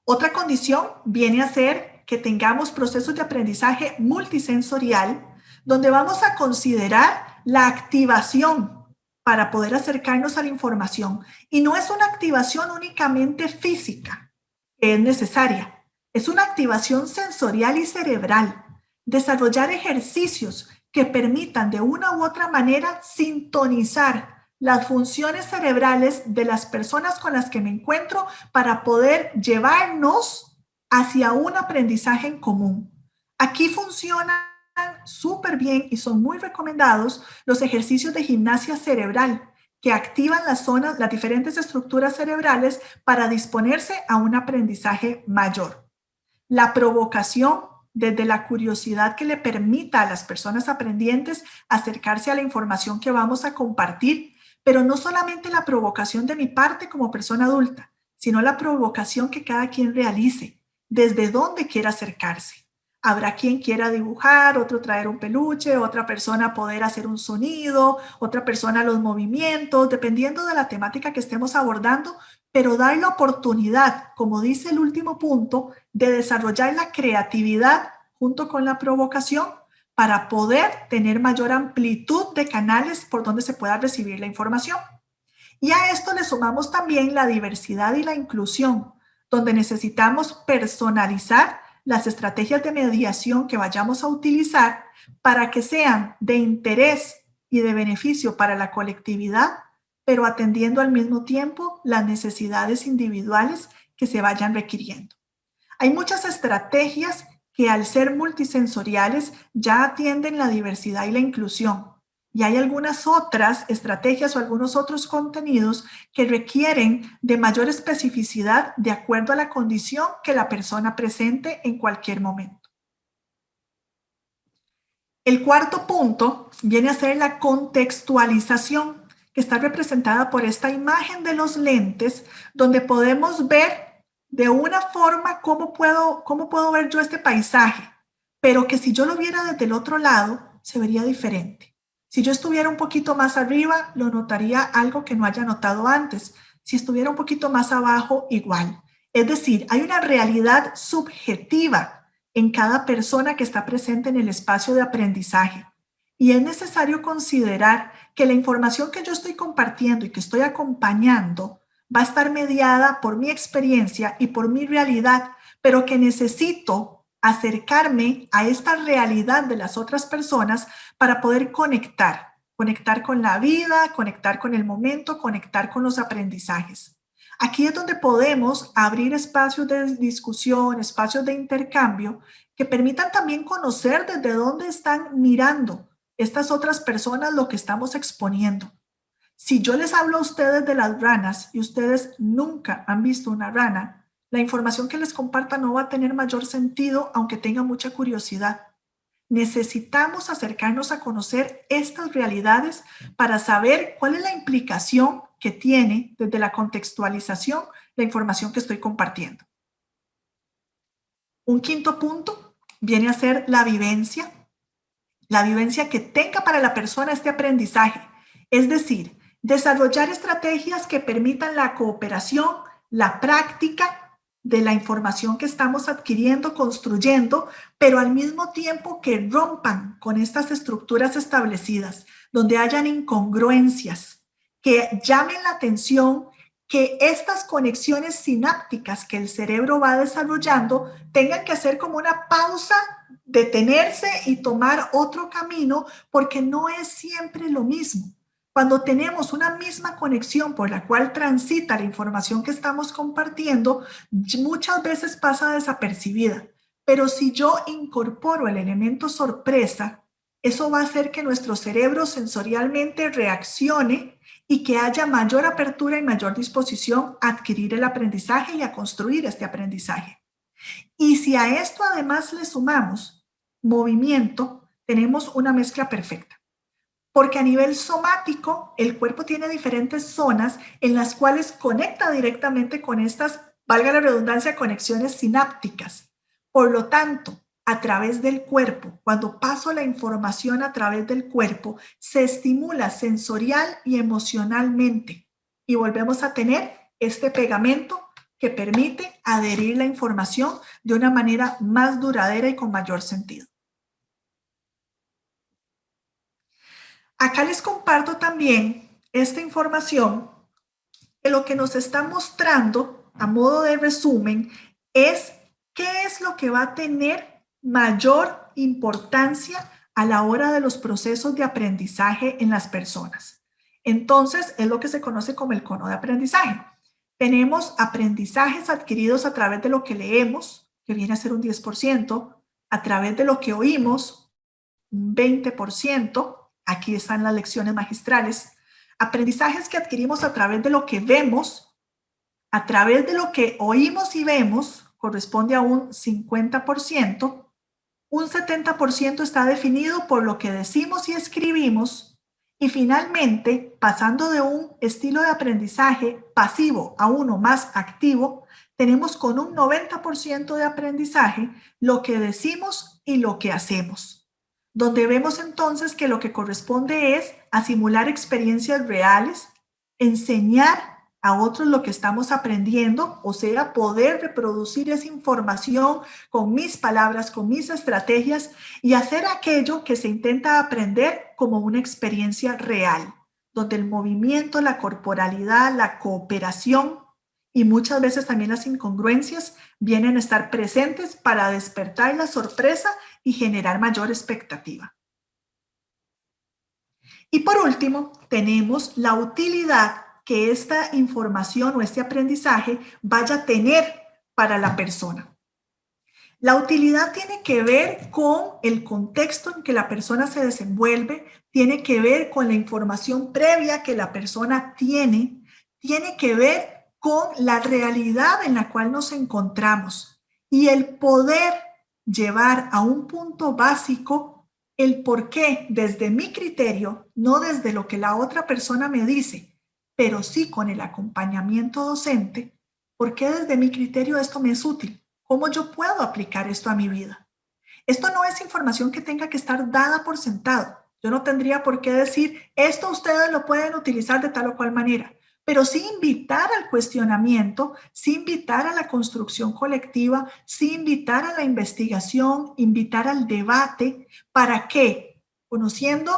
Otra condición viene a ser que tengamos procesos de aprendizaje multisensorial, donde vamos a considerar la activación para poder acercarnos a la información. Y no es una activación únicamente física que es necesaria, es una activación sensorial y cerebral. Desarrollar ejercicios que permitan de una u otra manera sintonizar las funciones cerebrales de las personas con las que me encuentro para poder llevarnos hacia un aprendizaje en común. Aquí funcionan súper bien y son muy recomendados los ejercicios de gimnasia cerebral que activan las diferentes estructuras cerebrales para disponerse a un aprendizaje mayor. La provocación desde la curiosidad que le permita a las personas aprendientes acercarse a la información que vamos a compartir, pero no solamente la provocación de mi parte como persona adulta, sino la provocación que cada quien realice, desde dónde quiera acercarse. Habrá quien quiera dibujar, otro traer un peluche, otra persona poder hacer un sonido, otra persona los movimientos, dependiendo de la temática que estemos abordando, pero dar la oportunidad, como dice el último punto, de desarrollar la creatividad junto con la provocación para poder tener mayor amplitud de canales por donde se pueda recibir la información. Y a esto le sumamos también la diversidad y la inclusión, donde necesitamos personalizar las estrategias de mediación que vayamos a utilizar para que sean de interés y de beneficio para la colectividad, pero atendiendo al mismo tiempo las necesidades individuales que se vayan requiriendo. Hay muchas estrategias que al ser multisensoriales ya atienden la diversidad y la inclusión. Y hay algunas otras estrategias o algunos otros contenidos que requieren de mayor especificidad de acuerdo a la condición que la persona presente en cualquier momento. El cuarto punto viene a ser la contextualización, que está representada por esta imagen de los lentes, donde podemos ver de una forma cómo puedo ver yo este paisaje, pero que si yo lo viera desde el otro lado, se vería diferente. Si yo estuviera un poquito más arriba, lo notaría algo que no haya notado antes. Si estuviera un poquito más abajo, igual. Es decir, hay una realidad subjetiva en cada persona que está presente en el espacio de aprendizaje. Y es necesario considerar que la información que yo estoy compartiendo y que estoy acompañando va a estar mediada por mi experiencia y por mi realidad, pero que necesito acercarme a esta realidad de las otras personas para poder conectar con la vida, conectar con el momento, conectar con los aprendizajes. Aquí es donde podemos abrir espacios de discusión, espacios de intercambio que permitan también conocer desde dónde están mirando estas otras personas lo que estamos exponiendo. Si yo les hablo a ustedes de las ranas y ustedes nunca han visto una rana, la información que les comparta no va a tener mayor sentido aunque tenga mucha curiosidad. Necesitamos acercarnos a conocer estas realidades para saber cuál es la implicación que tiene desde la contextualización la información que estoy compartiendo. Un quinto punto viene a ser la vivencia que tenga para la persona este aprendizaje, es decir, desarrollar estrategias que permitan la cooperación, la práctica de la información que estamos adquiriendo, construyendo, pero al mismo tiempo que rompan con estas estructuras establecidas, donde hayan incongruencias, que llamen la atención, que estas conexiones sinápticas que el cerebro va desarrollando tengan que hacer como una pausa, detenerse y tomar otro camino, porque no es siempre lo mismo. Cuando tenemos una misma conexión por la cual transita la información que estamos compartiendo, muchas veces pasa desapercibida. Pero si yo incorporo el elemento sorpresa, eso va a hacer que nuestro cerebro sensorialmente reaccione y que haya mayor apertura y mayor disposición a adquirir el aprendizaje y a construir este aprendizaje. Y si a esto además le sumamos movimiento, tenemos una mezcla perfecta. Porque a nivel somático, el cuerpo tiene diferentes zonas en las cuales conecta directamente con estas, valga la redundancia, conexiones sinápticas. Por lo tanto, a través del cuerpo, cuando paso la información a través del cuerpo, se estimula sensorial y emocionalmente. Y volvemos a tener este pegamento que permite adherir la información de una manera más duradera y con mayor sentido. Acá les comparto también esta información que lo que nos está mostrando a modo de resumen es qué es lo que va a tener mayor importancia a la hora de los procesos de aprendizaje en las personas. Entonces, es lo que se conoce como el cono de aprendizaje. Tenemos aprendizajes adquiridos a través de lo que leemos, que viene a ser un 10%, a través de lo que oímos, un 20%, aquí están las lecciones magistrales, aprendizajes que adquirimos a través de lo que vemos, a través de lo que oímos y vemos, corresponde a un 50%, un 70% está definido por lo que decimos y escribimos, y finalmente, pasando de un estilo de aprendizaje pasivo a uno más activo, tenemos con un 90% de aprendizaje lo que decimos y lo que hacemos, donde vemos entonces que lo que corresponde es a simular experiencias reales, enseñar a otros lo que estamos aprendiendo, o sea, poder reproducir esa información con mis palabras, con mis estrategias y hacer aquello que se intenta aprender como una experiencia real, donde el movimiento, la corporalidad, la cooperación y muchas veces también las incongruencias vienen a estar presentes para despertar la sorpresa y generar mayor expectativa. Y por último, tenemos la utilidad que esta información o este aprendizaje vaya a tener para la persona. La utilidad tiene que ver con el contexto en que la persona se desenvuelve, tiene que ver con la información previa que la persona tiene que ver con la realidad en la cual nos encontramos y el poder llevar a un punto básico el por qué desde mi criterio, no desde lo que la otra persona me dice, pero sí con el acompañamiento docente, por qué desde mi criterio esto me es útil, cómo yo puedo aplicar esto a mi vida. Esto no es información que tenga que estar dada por sentado. Yo no tendría por qué decir, esto ustedes lo pueden utilizar de tal o cual manera, pero sí invitar al cuestionamiento, sí invitar a la construcción colectiva, sí invitar a la investigación, invitar al debate, para que, conociendo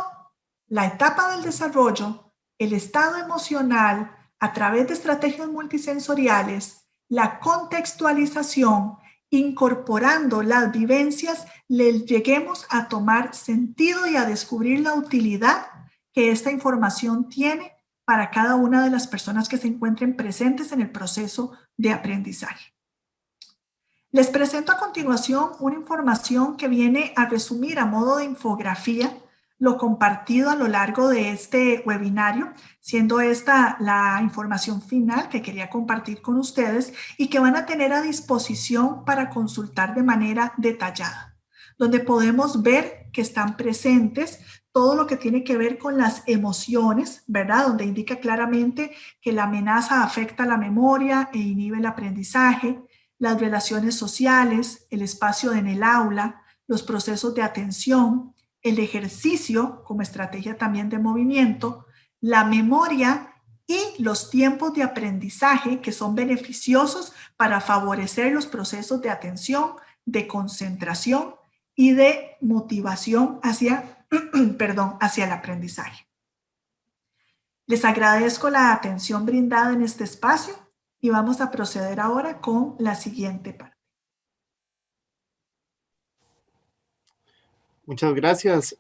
la etapa del desarrollo, el estado emocional, a través de estrategias multisensoriales, la contextualización, incorporando las vivencias, les lleguemos a tomar sentido y a descubrir la utilidad que esta información tiene para cada una de las personas que se encuentren presentes en el proceso de aprendizaje. Les presento a continuación una información que viene a resumir a modo de infografía lo compartido a lo largo de este webinario, siendo esta la información final que quería compartir con ustedes y que van a tener a disposición para consultar de manera detallada, donde podemos ver que están presentes todo lo que tiene que ver con las emociones, ¿verdad? Donde indica claramente que la amenaza afecta la memoria e inhibe el aprendizaje, las relaciones sociales, el espacio en el aula, los procesos de atención, el ejercicio como estrategia también de movimiento, la memoria y los tiempos de aprendizaje que son beneficiosos para favorecer los procesos de atención, de concentración y de motivación hacia el aprendizaje. Les agradezco la atención brindada en este espacio y vamos a proceder ahora con la siguiente parte. Muchas gracias,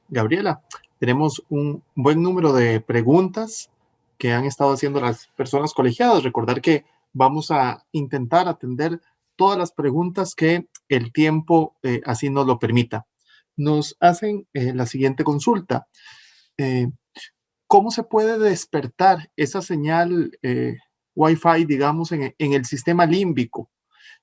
Gabriela. Tenemos un buen número de preguntas que han estado haciendo las personas colegiadas. Recordar que vamos a intentar atender todas las preguntas que el tiempo así nos lo permita. Nos hacen la siguiente consulta. ¿Cómo se puede despertar esa señal Wi-Fi, digamos, en el sistema límbico?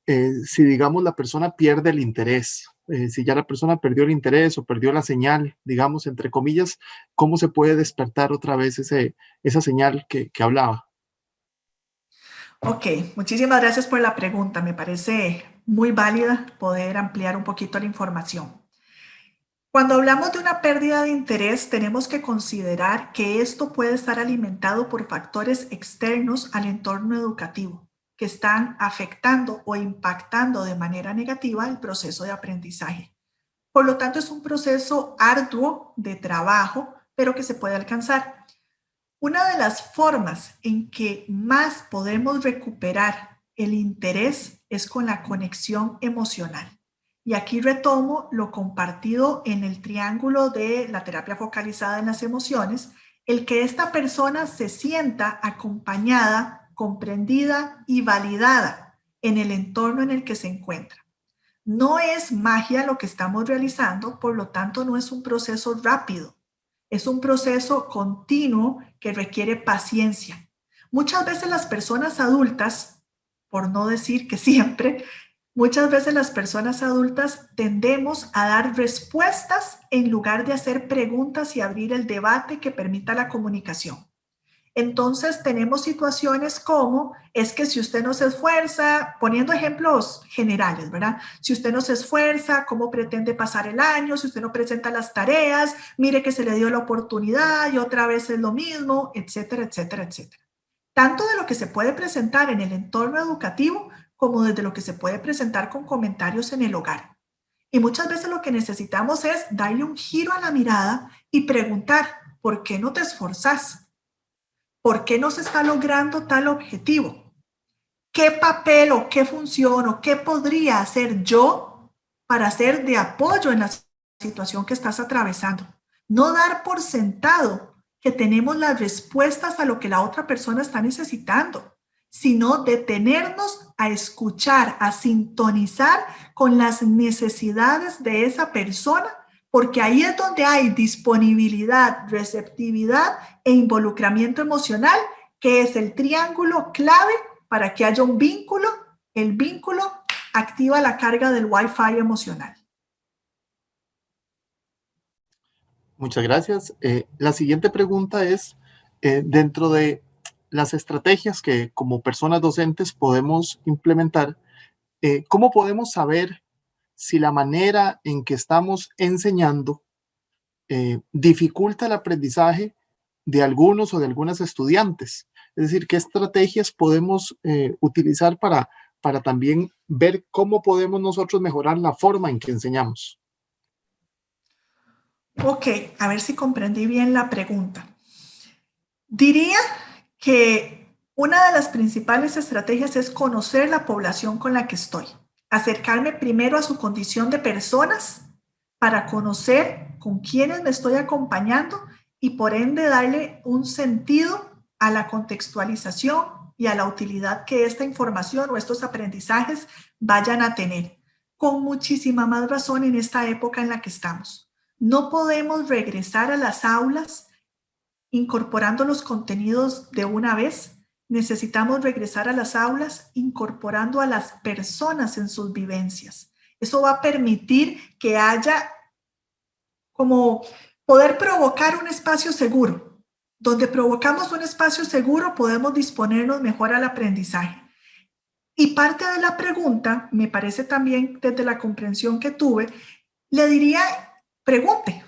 Si, digamos, la persona pierde el interés, si ya la persona perdió el interés o perdió la señal, digamos, entre comillas, ¿cómo se puede despertar otra vez esa señal que hablaba? Ok, muchísimas gracias por la pregunta. Me parece muy válida poder ampliar un poquito la información. Cuando hablamos de una pérdida de interés, tenemos que considerar que esto puede estar alimentado por factores externos al entorno educativo, que están afectando o impactando de manera negativa el proceso de aprendizaje. Por lo tanto, es un proceso arduo de trabajo, pero que se puede alcanzar. Una de las formas en que más podemos recuperar el interés es con la conexión emocional. Y aquí retomo lo compartido en el triángulo de la terapia focalizada en las emociones, el que esta persona se sienta acompañada, comprendida y validada en el entorno en el que se encuentra. No es magia lo que estamos realizando, por lo tanto no es un proceso rápido. Es un proceso continuo que requiere paciencia. Muchas veces las personas adultas, por no decir que siempre, muchas veces las personas adultas tendemos a dar respuestas en lugar de hacer preguntas y abrir el debate que permita la comunicación. Entonces tenemos situaciones como, es que si usted no se esfuerza, poniendo ejemplos generales, ¿verdad? Si usted no se esfuerza, ¿cómo pretende pasar el año? Si usted no presenta las tareas, mire que se le dio la oportunidad y otra vez es lo mismo, etcétera, etcétera, etcétera. Tanto de lo que se puede presentar en el entorno educativo como desde lo que se puede presentar con comentarios en el hogar. Y muchas veces lo que necesitamos es darle un giro a la mirada y preguntar, ¿por qué no te esforzas? ¿Por qué no se está logrando tal objetivo? ¿Qué papel o qué función o qué podría hacer yo para ser de apoyo en la situación que estás atravesando? No dar por sentado que tenemos las respuestas a lo que la otra persona está necesitando, sino detenernos a escuchar, a sintonizar con las necesidades de esa persona, porque ahí es donde hay disponibilidad, receptividad e involucramiento emocional, que es el triángulo clave para que haya un vínculo. El vínculo activa la carga del Wi-Fi emocional. Muchas gracias. La siguiente pregunta es, dentro de las estrategias que como personas docentes podemos implementar, ¿cómo podemos saber si la manera en que estamos enseñando dificulta el aprendizaje de algunos o de algunas estudiantes? Es decir, ¿qué estrategias podemos utilizar para también ver cómo podemos nosotros mejorar la forma en que enseñamos? Ok, a ver si comprendí bien la pregunta. Diría que una de las principales estrategias es conocer la población con la que estoy. Acercarme primero a su condición de personas para conocer con quiénes me estoy acompañando y por ende darle un sentido a la contextualización y a la utilidad que esta información o estos aprendizajes vayan a tener. Con muchísima más razón en esta época en la que estamos. No podemos regresar a las aulas incorporando los contenidos de una vez. Necesitamos regresar a las aulas incorporando a las personas en sus vivencias. Eso va a permitir que haya como poder provocar un espacio seguro. Donde provocamos un espacio seguro podemos disponernos mejor al aprendizaje. Y parte de la pregunta, me parece también desde la comprensión que tuve, le diría, pregunte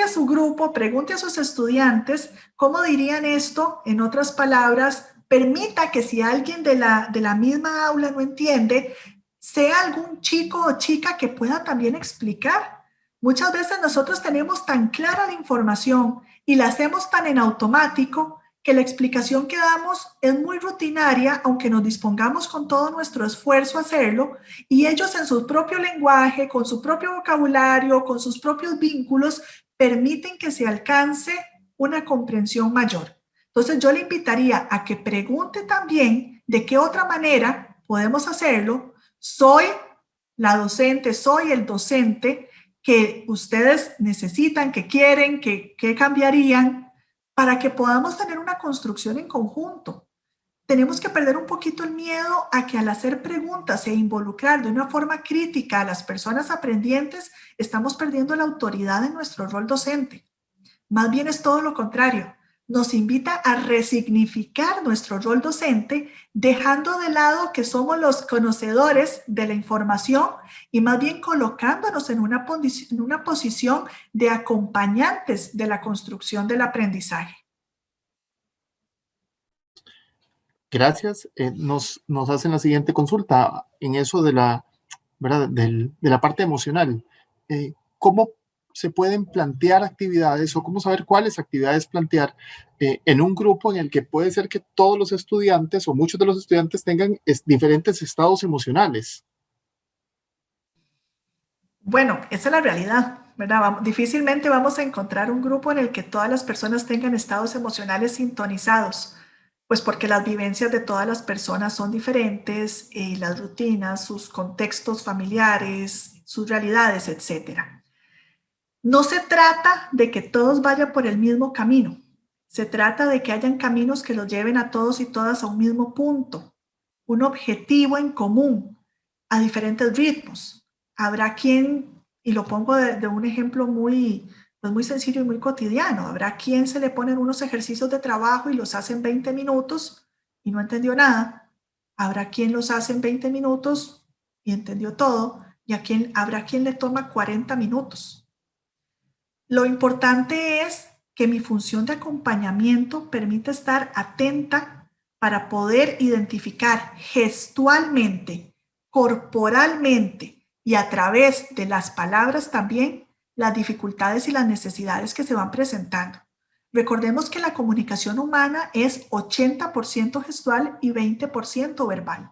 a su grupo, pregunte a sus estudiantes cómo dirían esto. En otras palabras, permita que si alguien de la misma aula no entiende, sea algún chico o chica que pueda también explicar. Muchas veces nosotros tenemos tan clara la información y la hacemos tan en automático que la explicación que damos es muy rutinaria, aunque nos dispongamos con todo nuestro esfuerzo a hacerlo, y ellos en su propio lenguaje, con su propio vocabulario, con sus propios vínculos, permiten que se alcance una comprensión mayor. Entonces yo le invitaría a que pregunte también de qué otra manera podemos hacerlo. Soy la docente, soy el docente que ustedes necesitan, que quieren, que cambiarían para que podamos tener una construcción en conjunto. Tenemos que perder un poquito el miedo a que al hacer preguntas e involucrar de una forma crítica a las personas aprendientes, estamos perdiendo la autoridad en nuestro rol docente. Más bien es todo lo contrario. Nos invita a resignificar nuestro rol docente, dejando de lado que somos los conocedores de la información y más bien colocándonos en una posición de acompañantes de la construcción del aprendizaje. Gracias. Nos hacen la siguiente consulta en eso de la, ¿verdad? De la parte emocional. ¿Cómo se pueden plantear actividades o cómo saber cuáles actividades plantear en un grupo en el que puede ser que todos los estudiantes o muchos de los estudiantes tengan diferentes estados emocionales? Bueno, esa es la realidad, ¿verdad? Difícilmente vamos a encontrar un grupo en el que todas las personas tengan estados emocionales sintonizados, pues porque las vivencias de todas las personas son diferentes, las rutinas, sus contextos familiares, sus realidades, etcétera. No se trata de que todos vayan por el mismo camino. Se trata de que hayan caminos que los lleven a todos y todas a un mismo punto, un objetivo en común, a diferentes ritmos. Habrá quien, y lo pongo de un ejemplo muy sencillo y muy cotidiano, habrá quien se le ponen unos ejercicios de trabajo y los hace en 20 minutos y no entendió nada. Habrá quien los hace en 20 minutos y entendió todo, y habrá quien le toma 40 minutos. Lo importante es que mi función de acompañamiento permita estar atenta para poder identificar gestualmente, corporalmente y a través de las palabras también las dificultades y las necesidades que se van presentando. Recordemos que la comunicación humana es 80% gestual y 20% verbal,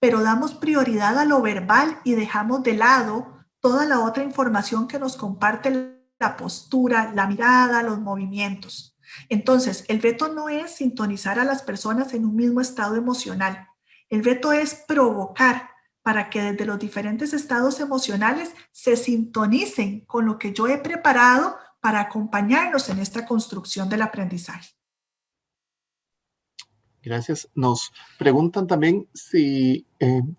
pero damos prioridad a lo verbal y dejamos de lado toda la otra información que nos comparte la postura, la mirada, los movimientos. Entonces, el reto no es sintonizar a las personas en un mismo estado emocional. El reto es provocar para que desde los diferentes estados emocionales se sintonicen con lo que yo he preparado para acompañarnos en esta construcción del aprendizaje. Gracias. Nos preguntan también si, en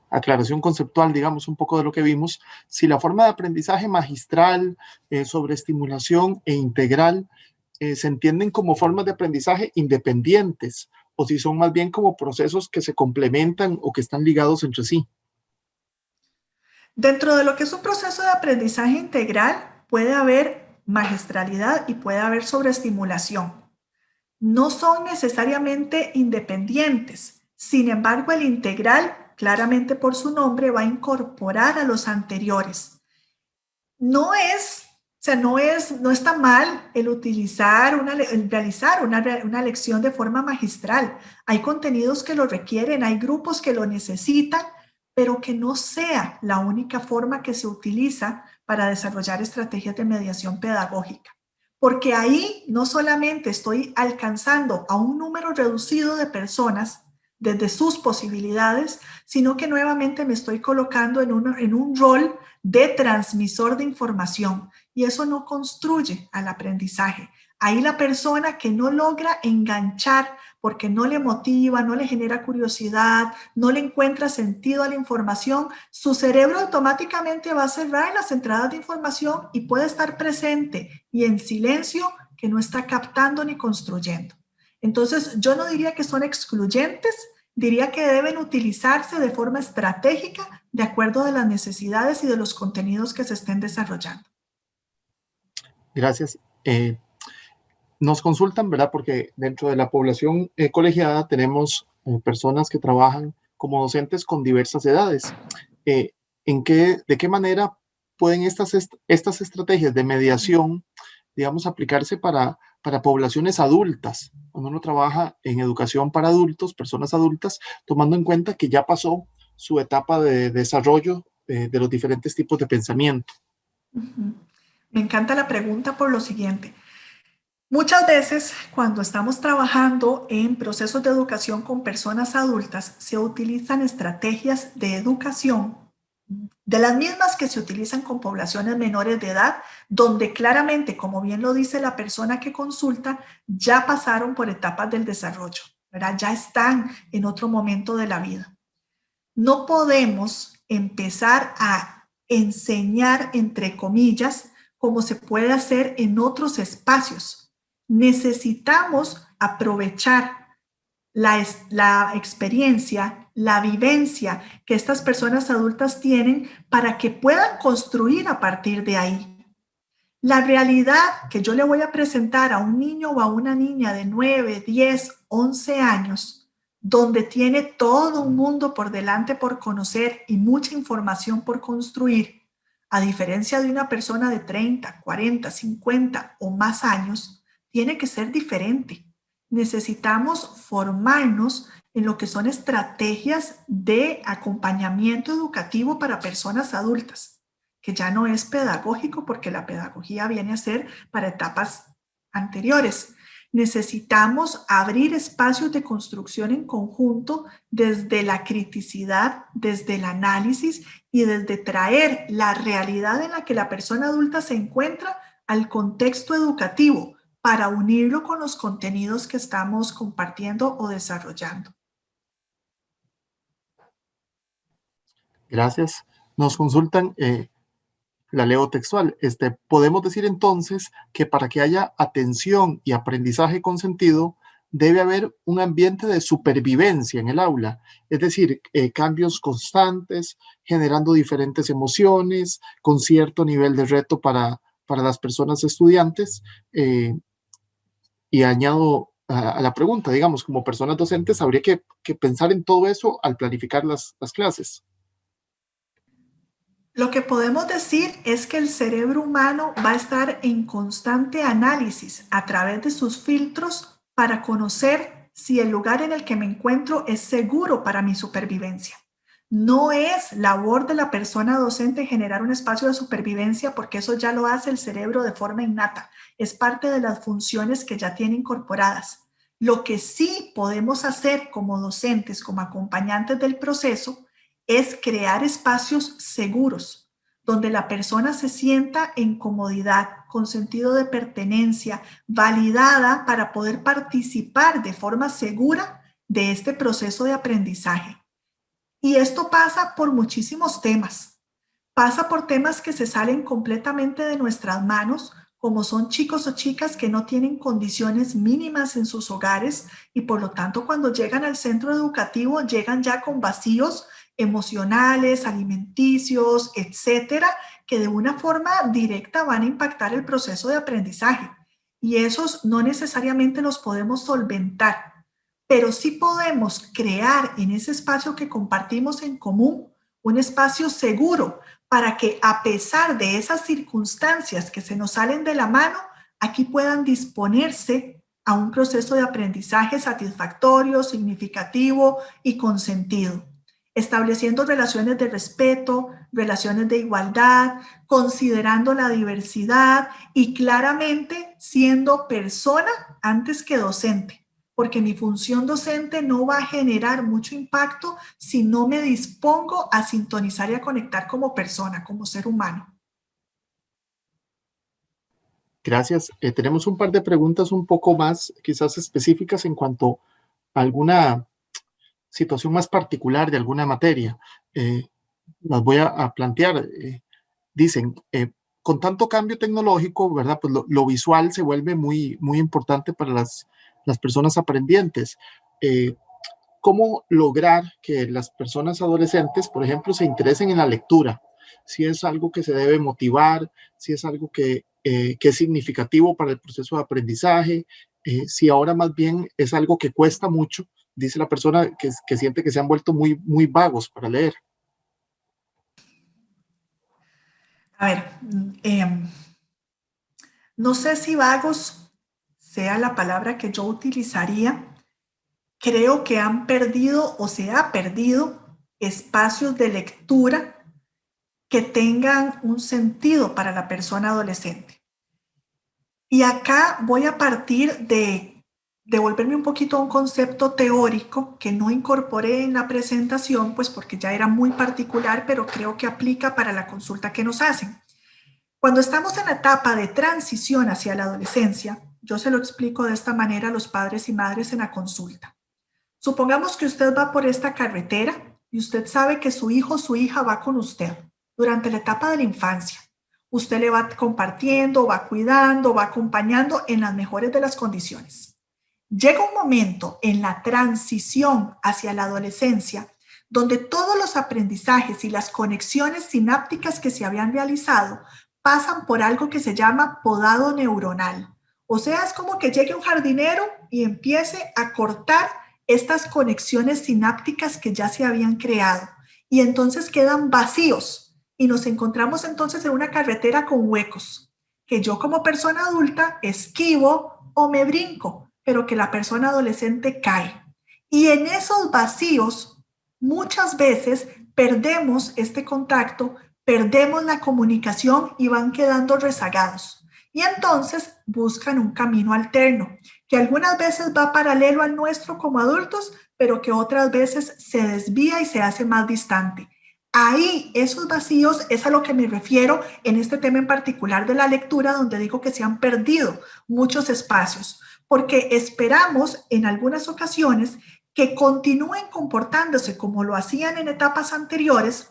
aclaración conceptual, digamos, un poco de lo que vimos, si la forma de aprendizaje magistral, sobre estimulación e integral, se entienden como formas de aprendizaje independientes o si son más bien como procesos que se complementan o que están ligados entre sí. Dentro de lo que es un proceso de aprendizaje integral, puede haber magistralidad y puede haber sobreestimulación. No son necesariamente independientes. Sin embargo, el integral, claramente por su nombre, va a incorporar a los anteriores. No está mal el realizar una lección de forma magistral. Hay contenidos que lo requieren, hay grupos que lo necesitan, pero que no sea la única forma que se utiliza para desarrollar estrategias de mediación pedagógica. Porque ahí no solamente estoy alcanzando a un número reducido de personas desde sus posibilidades, sino que nuevamente me estoy colocando en un rol de transmisor de información y eso no construye al aprendizaje. Ahí la persona que no logra enganchar porque no le motiva, no le genera curiosidad, no le encuentra sentido a la información, su cerebro automáticamente va a cerrar las entradas de información y puede estar presente y en silencio que no está captando ni construyendo. Entonces, yo no diría que son excluyentes, diría que deben utilizarse de forma estratégica de acuerdo a las necesidades y de los contenidos que se estén desarrollando. Gracias. Nos consultan, ¿verdad? Porque dentro de la población colegiada tenemos personas que trabajan como docentes con diversas edades. ¿De qué manera pueden estas estrategias de mediación, digamos, aplicarse para poblaciones adultas, cuando uno trabaja en educación para adultos, personas adultas, tomando en cuenta que ya pasó su etapa de desarrollo de los diferentes tipos de pensamiento. Me encanta la pregunta por lo siguiente. Muchas veces cuando estamos trabajando en procesos de educación con personas adultas, se utilizan estrategias de educación de las mismas que se utilizan con poblaciones menores de edad, donde claramente, como bien lo dice la persona que consulta, ya pasaron por etapas del desarrollo, ¿verdad? Ya están en otro momento de la vida. No podemos empezar a enseñar, entre comillas, como se puede hacer en otros espacios. Necesitamos aprovechar la experiencia, la vivencia que estas personas adultas tienen para que puedan construir a partir de ahí. La realidad que yo le voy a presentar a un niño o a una niña de 9, 10, 11 años, donde tiene todo un mundo por delante por conocer y mucha información por construir, a diferencia de una persona de 30, 40, 50 o más años, tiene que ser diferente. Necesitamos formarnos en lo que son estrategias de acompañamiento educativo para personas adultas, que ya no es pedagógico porque la pedagogía viene a ser para etapas anteriores. Necesitamos abrir espacios de construcción en conjunto desde la criticidad, desde el análisis y desde traer la realidad en la que la persona adulta se encuentra al contexto educativo para unirlo con los contenidos que estamos compartiendo o desarrollando. Gracias. Nos consultan, la leo textual. Podemos decir entonces que para que haya atención y aprendizaje con sentido, debe haber un ambiente de supervivencia en el aula, es decir, cambios constantes, generando diferentes emociones, con cierto nivel de reto para las personas estudiantes. Y añado a la pregunta, digamos, como personas docentes, habría que pensar en todo eso al planificar las clases. Lo que podemos decir es que el cerebro humano va a estar en constante análisis a través de sus filtros para conocer si el lugar en el que me encuentro es seguro para mi supervivencia. No es labor de la persona docente generar un espacio de supervivencia porque eso ya lo hace el cerebro de forma innata. Es parte de las funciones que ya tiene incorporadas. Lo que sí podemos hacer como docentes, como acompañantes del proceso, es crear espacios seguros, donde la persona se sienta en comodidad, con sentido de pertenencia, validada para poder participar de forma segura de este proceso de aprendizaje. Y esto pasa por muchísimos temas. Pasa por temas que se salen completamente de nuestras manos, como son chicos o chicas que no tienen condiciones mínimas en sus hogares y por lo tanto cuando llegan al centro educativo llegan ya con vacíos emocionales, alimenticios, etcétera, que de una forma directa van a impactar el proceso de aprendizaje. Y esos no necesariamente los podemos solventar, pero sí podemos crear en ese espacio que compartimos en común un espacio seguro para que a pesar de esas circunstancias que se nos salen de la mano, aquí puedan disponerse a un proceso de aprendizaje satisfactorio, significativo y con sentido, estableciendo relaciones de respeto, relaciones de igualdad, considerando la diversidad y claramente siendo persona antes que docente, porque mi función docente no va a generar mucho impacto si no me dispongo a sintonizar y a conectar como persona, como ser humano. Gracias. Tenemos un par de preguntas un poco más, quizás específicas en cuanto a alguna situación más particular de alguna materia. Las voy a plantear. Dicen, con tanto cambio tecnológico, ¿verdad? Pues lo visual se vuelve muy, muy importante para las personas aprendientes. ¿Cómo lograr que las personas adolescentes, por ejemplo, se interesen en la lectura? Si es algo que se debe motivar, si es algo que es significativo para el proceso de aprendizaje, si ahora más bien es algo que cuesta mucho, dice la persona que siente que se han vuelto muy, muy vagos para leer. A ver, No sé si vagos sea la palabra que yo utilizaría. Creo que han perdido o se ha perdido espacios de lectura que tengan un sentido para la persona adolescente. Y acá voy a partir de devolverme un poquito a un concepto teórico que no incorporé en la presentación, pues porque ya era muy particular, pero creo que aplica para la consulta que nos hacen. Cuando estamos en la etapa de transición hacia la adolescencia, yo se lo explico de esta manera a los padres y madres en la consulta. Supongamos que usted va por esta carretera y usted sabe que su hijo o su hija va con usted durante la etapa de la infancia. Usted le va compartiendo, va cuidando, va acompañando en las mejores de las condiciones. Llega un momento en la transición hacia la adolescencia donde todos los aprendizajes y las conexiones sinápticas que se habían realizado pasan por algo que se llama podado neuronal. O sea, es como que llegue un jardinero y empiece a cortar estas conexiones sinápticas que ya se habían creado y entonces quedan vacíos y nos encontramos entonces en una carretera con huecos que yo como persona adulta esquivo o me brinco, pero que la persona adolescente cae. Y en esos vacíos muchas veces perdemos este contacto, perdemos la comunicación y van quedando rezagados. Y entonces buscan un camino alterno, que algunas veces va paralelo al nuestro como adultos, pero que otras veces se desvía y se hace más distante. Ahí, esos vacíos, es a lo que me refiero en este tema en particular de la lectura, donde digo que se han perdido muchos espacios, porque esperamos en algunas ocasiones que continúen comportándose como lo hacían en etapas anteriores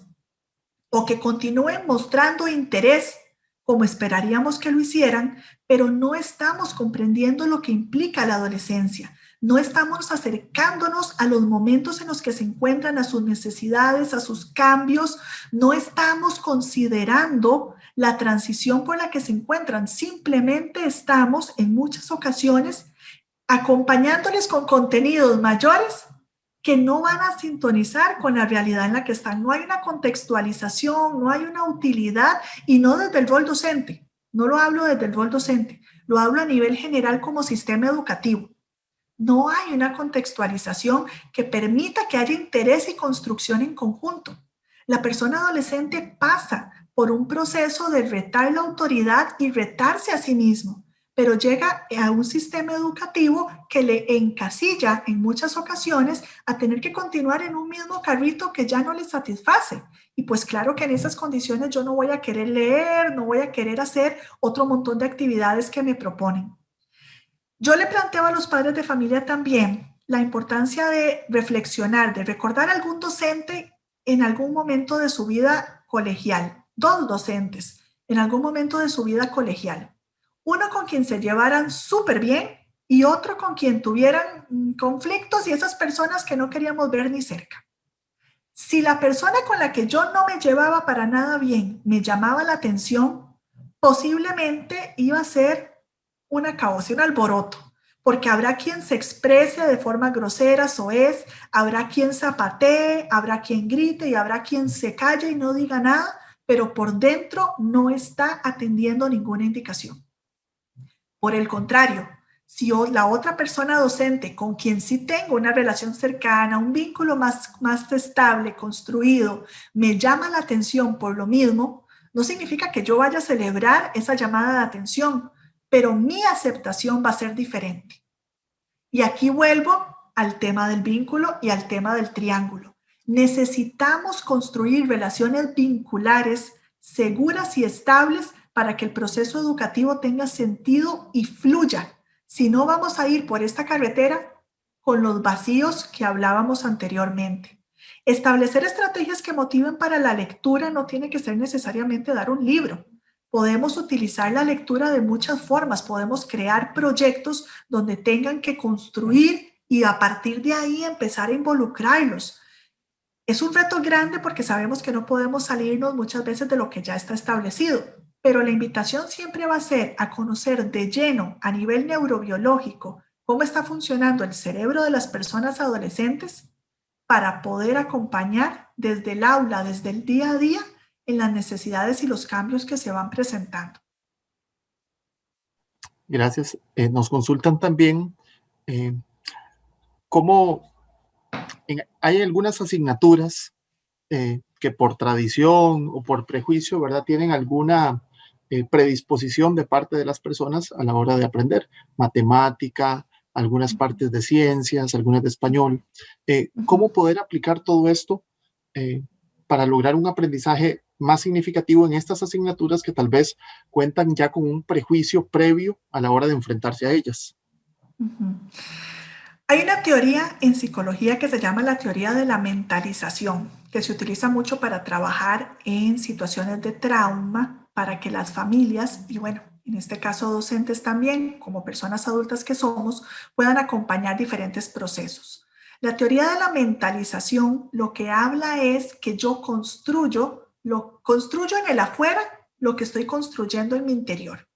o que continúen mostrando interés como esperaríamos que lo hicieran, pero no estamos comprendiendo lo que implica la adolescencia. No estamos acercándonos a los momentos en los que se encuentran, a sus necesidades, a sus cambios. No estamos considerando la transición por la que se encuentran. Simplemente estamos en muchas ocasiones acompañándoles con contenidos mayores que no van a sintonizar con la realidad en la que están. No hay una contextualización, no hay una utilidad y no desde el rol docente. No lo hablo desde el rol docente, lo hablo a nivel general como sistema educativo. No hay una contextualización que permita que haya interés y construcción en conjunto. La persona adolescente pasa por un proceso de retar la autoridad y retarse a sí mismo, pero llega a un sistema educativo que le encasilla en muchas ocasiones a tener que continuar en un mismo carrito que ya no le satisface. Y pues claro que en esas condiciones yo no voy a querer leer, no voy a querer hacer otro montón de actividades que me proponen. Yo le planteo a los padres de familia también la importancia de reflexionar, de recordar a algún docente en algún momento de su vida colegial, dos docentes en algún momento de su vida colegial. Uno con quien se llevaran súper bien y otro con quien tuvieran conflictos y esas personas que no queríamos ver ni cerca. Si la persona con la que yo no me llevaba para nada bien me llamaba la atención, posiblemente iba a ser una caos y un alboroto, porque habrá quien se exprese de forma grosera, soez, habrá quien zapatee, habrá quien grite y habrá quien se calle y no diga nada, pero por dentro no está atendiendo ninguna indicación. Por el contrario, si la otra persona docente con quien sí tengo una relación cercana, un vínculo más estable, construido, me llama la atención por lo mismo, no significa que yo vaya a celebrar esa llamada de atención, pero mi aceptación va a ser diferente. Y aquí vuelvo al tema del vínculo y al tema del triángulo. Necesitamos construir relaciones vinculares seguras y estables para que el proceso educativo tenga sentido y fluya. Si no, vamos a ir por esta carretera con los vacíos que hablábamos anteriormente. Establecer estrategias que motiven para la lectura no tiene que ser necesariamente dar un libro. Podemos utilizar la lectura de muchas formas, podemos crear proyectos donde tengan que construir y a partir de ahí empezar a involucrarlos. Es un reto grande porque sabemos que no podemos salirnos muchas veces de lo que ya está establecido, pero la invitación siempre va a ser a conocer de lleno a nivel neurobiológico cómo está funcionando el cerebro de las personas adolescentes para poder acompañar desde el aula, desde el día a día, en las necesidades y los cambios que se van presentando. Gracias. Nos consultan también cómo hay algunas asignaturas que por tradición o por prejuicio, ¿verdad? Tienen alguna predisposición de parte de las personas a la hora de aprender. Matemática, algunas partes de ciencias, algunas de español. ¿Cómo poder aplicar todo esto eh, para lograr un aprendizaje más significativo en estas asignaturas que tal vez cuentan ya con un prejuicio previo a la hora de enfrentarse a ellas? Ujú. Hay una teoría en psicología que se llama la teoría de la mentalización, que se utiliza mucho para trabajar en situaciones de trauma, para que las familias, y bueno, en este caso docentes también, como personas adultas que somos, puedan acompañar diferentes procesos. La teoría de la mentalización lo que habla es que yo construyo en el afuera lo que estoy construyendo en mi interior.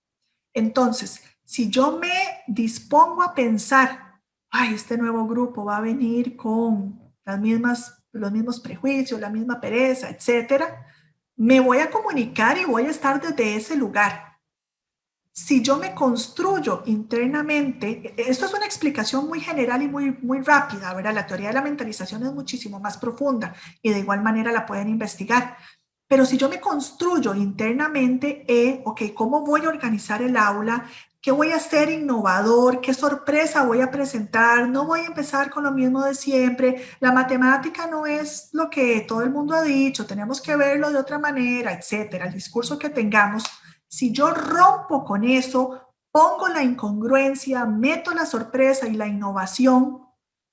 Entonces, si yo me dispongo a pensar, ay, este nuevo grupo va a venir con los mismos prejuicios, la misma pereza, etcétera, me voy a comunicar y voy a estar desde ese lugar. Si yo me construyo internamente, esto es una explicación muy general y muy rápida, ¿verdad? La teoría de la mentalización es muchísimo más profunda y de igual manera la pueden investigar. Pero si yo me construyo internamente, ok, ¿cómo voy a organizar el aula? ¿Qué voy a hacer innovador? ¿Qué sorpresa voy a presentar? No voy a empezar con lo mismo de siempre. La matemática no es lo que todo el mundo ha dicho, tenemos que verlo de otra manera, etcétera. El discurso que tengamos, si yo rompo con eso, pongo la incongruencia, meto la sorpresa y la innovación,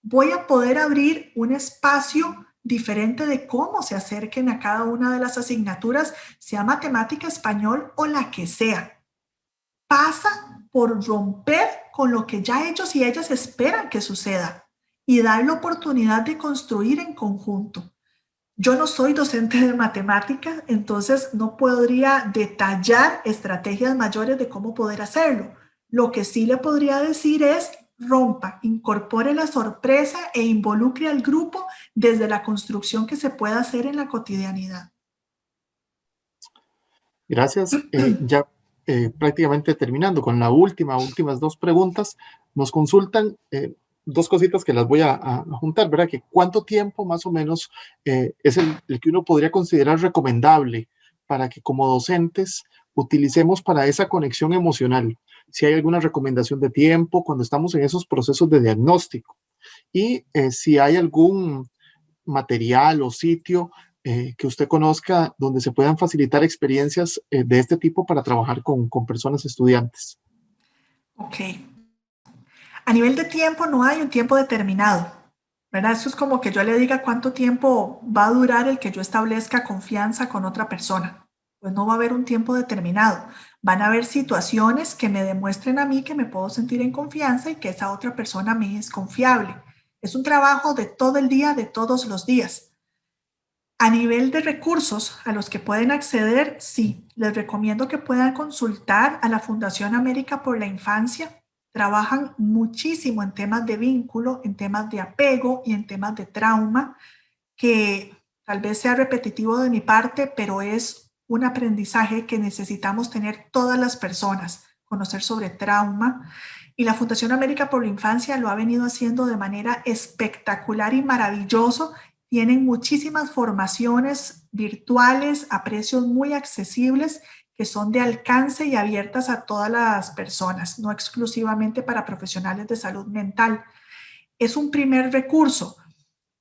voy a poder abrir un espacio diferente de cómo se acerquen a cada una de las asignaturas, sea matemática, español o la que sea. Pasa por romper con lo que ya ellos y ellas esperan que suceda y dar la oportunidad de construir en conjunto. Yo no soy docente de matemática, entonces no podría detallar estrategias mayores de cómo poder hacerlo. Lo que sí le podría decir es rompa, incorpore la sorpresa e involucre al grupo desde la construcción que se pueda hacer en la cotidianidad. Gracias. Ya prácticamente terminando con la últimas dos preguntas, nos consultan dos cositas que las voy a juntar, ¿verdad? Que cuánto tiempo más o menos es el que uno podría considerar recomendable para que como docentes utilicemos para esa conexión emocional. Si hay alguna recomendación de tiempo cuando estamos en esos procesos de diagnóstico y si hay algún material o sitio que usted conozca donde se puedan facilitar experiencias de este tipo para trabajar con personas estudiantes. Ok. A nivel de tiempo no hay un tiempo determinado, ¿verdad? Eso es como que yo le diga cuánto tiempo va a durar el que yo establezca confianza con otra persona. Pues no va a haber un tiempo determinado. Van a haber situaciones que me demuestren a mí que me puedo sentir en confianza y que esa otra persona me es confiable. Es un trabajo de todo el día, de todos los días. A nivel de recursos a los que pueden acceder, sí, les recomiendo que puedan consultar a la Fundación América por la Infancia. Trabajan muchísimo en temas de vínculo, en temas de apego y en temas de trauma, que tal vez sea repetitivo de mi parte, pero es un aprendizaje que necesitamos tener todas las personas, conocer sobre trauma. Y la Fundación América por la Infancia lo ha venido haciendo de manera espectacular y maravilloso. Tienen muchísimas formaciones virtuales a precios muy accesibles que son de alcance y abiertas a todas las personas, no exclusivamente para profesionales de salud mental. Es un primer recurso.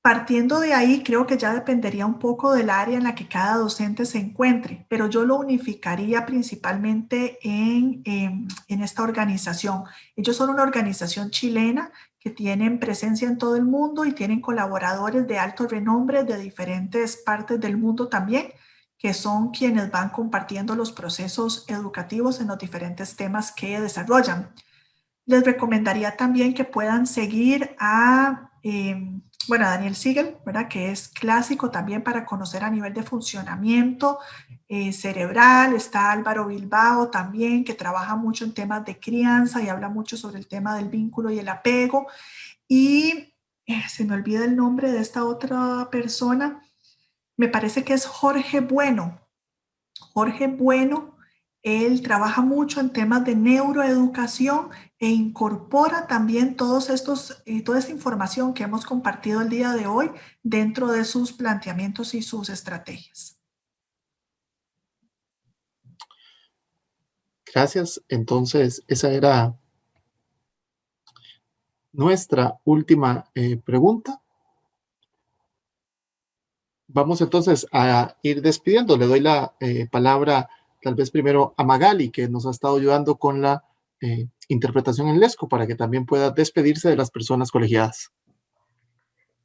Partiendo de ahí, creo que ya dependería un poco del área en la que cada docente se encuentre, pero yo lo unificaría principalmente en esta organización. Ellos son una organización chilena que tienen presencia en todo el mundo y tienen colaboradores de alto renombre de diferentes partes del mundo también, que son quienes van compartiendo los procesos educativos en los diferentes temas que desarrollan. Les recomendaría también que puedan seguir a Daniel Siegel, ¿verdad? Que es clásico también para conocer a nivel de funcionamiento cerebral. Está Álvaro Bilbao también, que trabaja mucho en temas de crianza y habla mucho sobre el tema del vínculo y el apego. Y se me olvida el nombre de esta otra persona. Me parece que es Jorge Bueno. Jorge Bueno Él trabaja mucho en temas de neuroeducación e incorpora también toda esta información que hemos compartido el día de hoy dentro de sus planteamientos y sus estrategias. Gracias. Entonces, esa era nuestra última pregunta. Vamos entonces a ir despidiendo. Le doy la palabra tal vez primero a Magali, que nos ha estado ayudando con la interpretación en Lesco, para que también pueda despedirse de las personas colegiadas.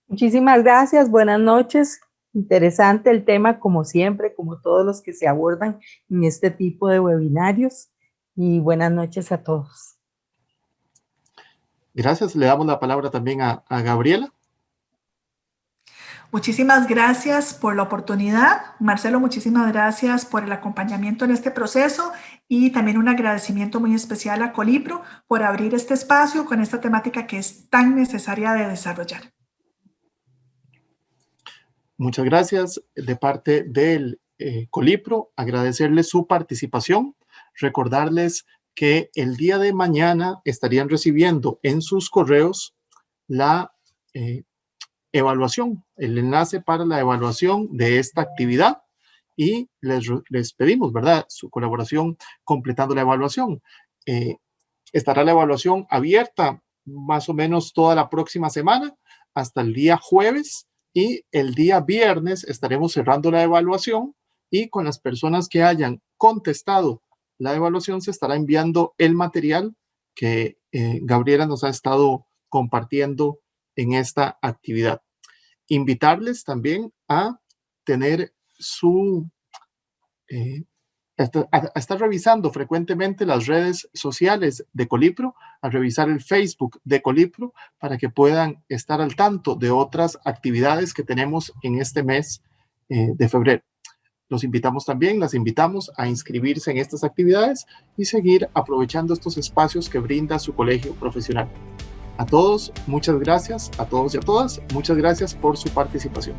Muchísimas gracias, buenas noches. Interesante el tema, como siempre, como todos los que se abordan en este tipo de webinarios. Y buenas noches a todos. Gracias. Le damos la palabra también a Gabriela. Muchísimas gracias por la oportunidad. Marcelo, muchísimas gracias por el acompañamiento en este proceso y también un agradecimiento muy especial a Colipro por abrir este espacio con esta temática que es tan necesaria de desarrollar. Muchas gracias de parte del Colipro, agradecerles su participación, recordarles que el día de mañana estarían recibiendo en sus correos la evaluación, el enlace para la evaluación de esta actividad y les pedimos, ¿verdad?, su colaboración completando la evaluación. Estará la evaluación abierta más o menos toda la próxima semana hasta el día jueves y el día viernes estaremos cerrando la evaluación y con las personas que hayan contestado la evaluación se estará enviando el material que Gabriela nos ha estado compartiendo en esta actividad. Invitarles también a tener a estar revisando frecuentemente las redes sociales de Colipro, a revisar el Facebook de Colipro para que puedan estar al tanto de otras actividades que tenemos en este mes de febrero. Los invitamos también, las invitamos a inscribirse en estas actividades y seguir aprovechando estos espacios que brinda su colegio profesional. A todos, muchas gracias, a todos y a todas, muchas gracias por su participación.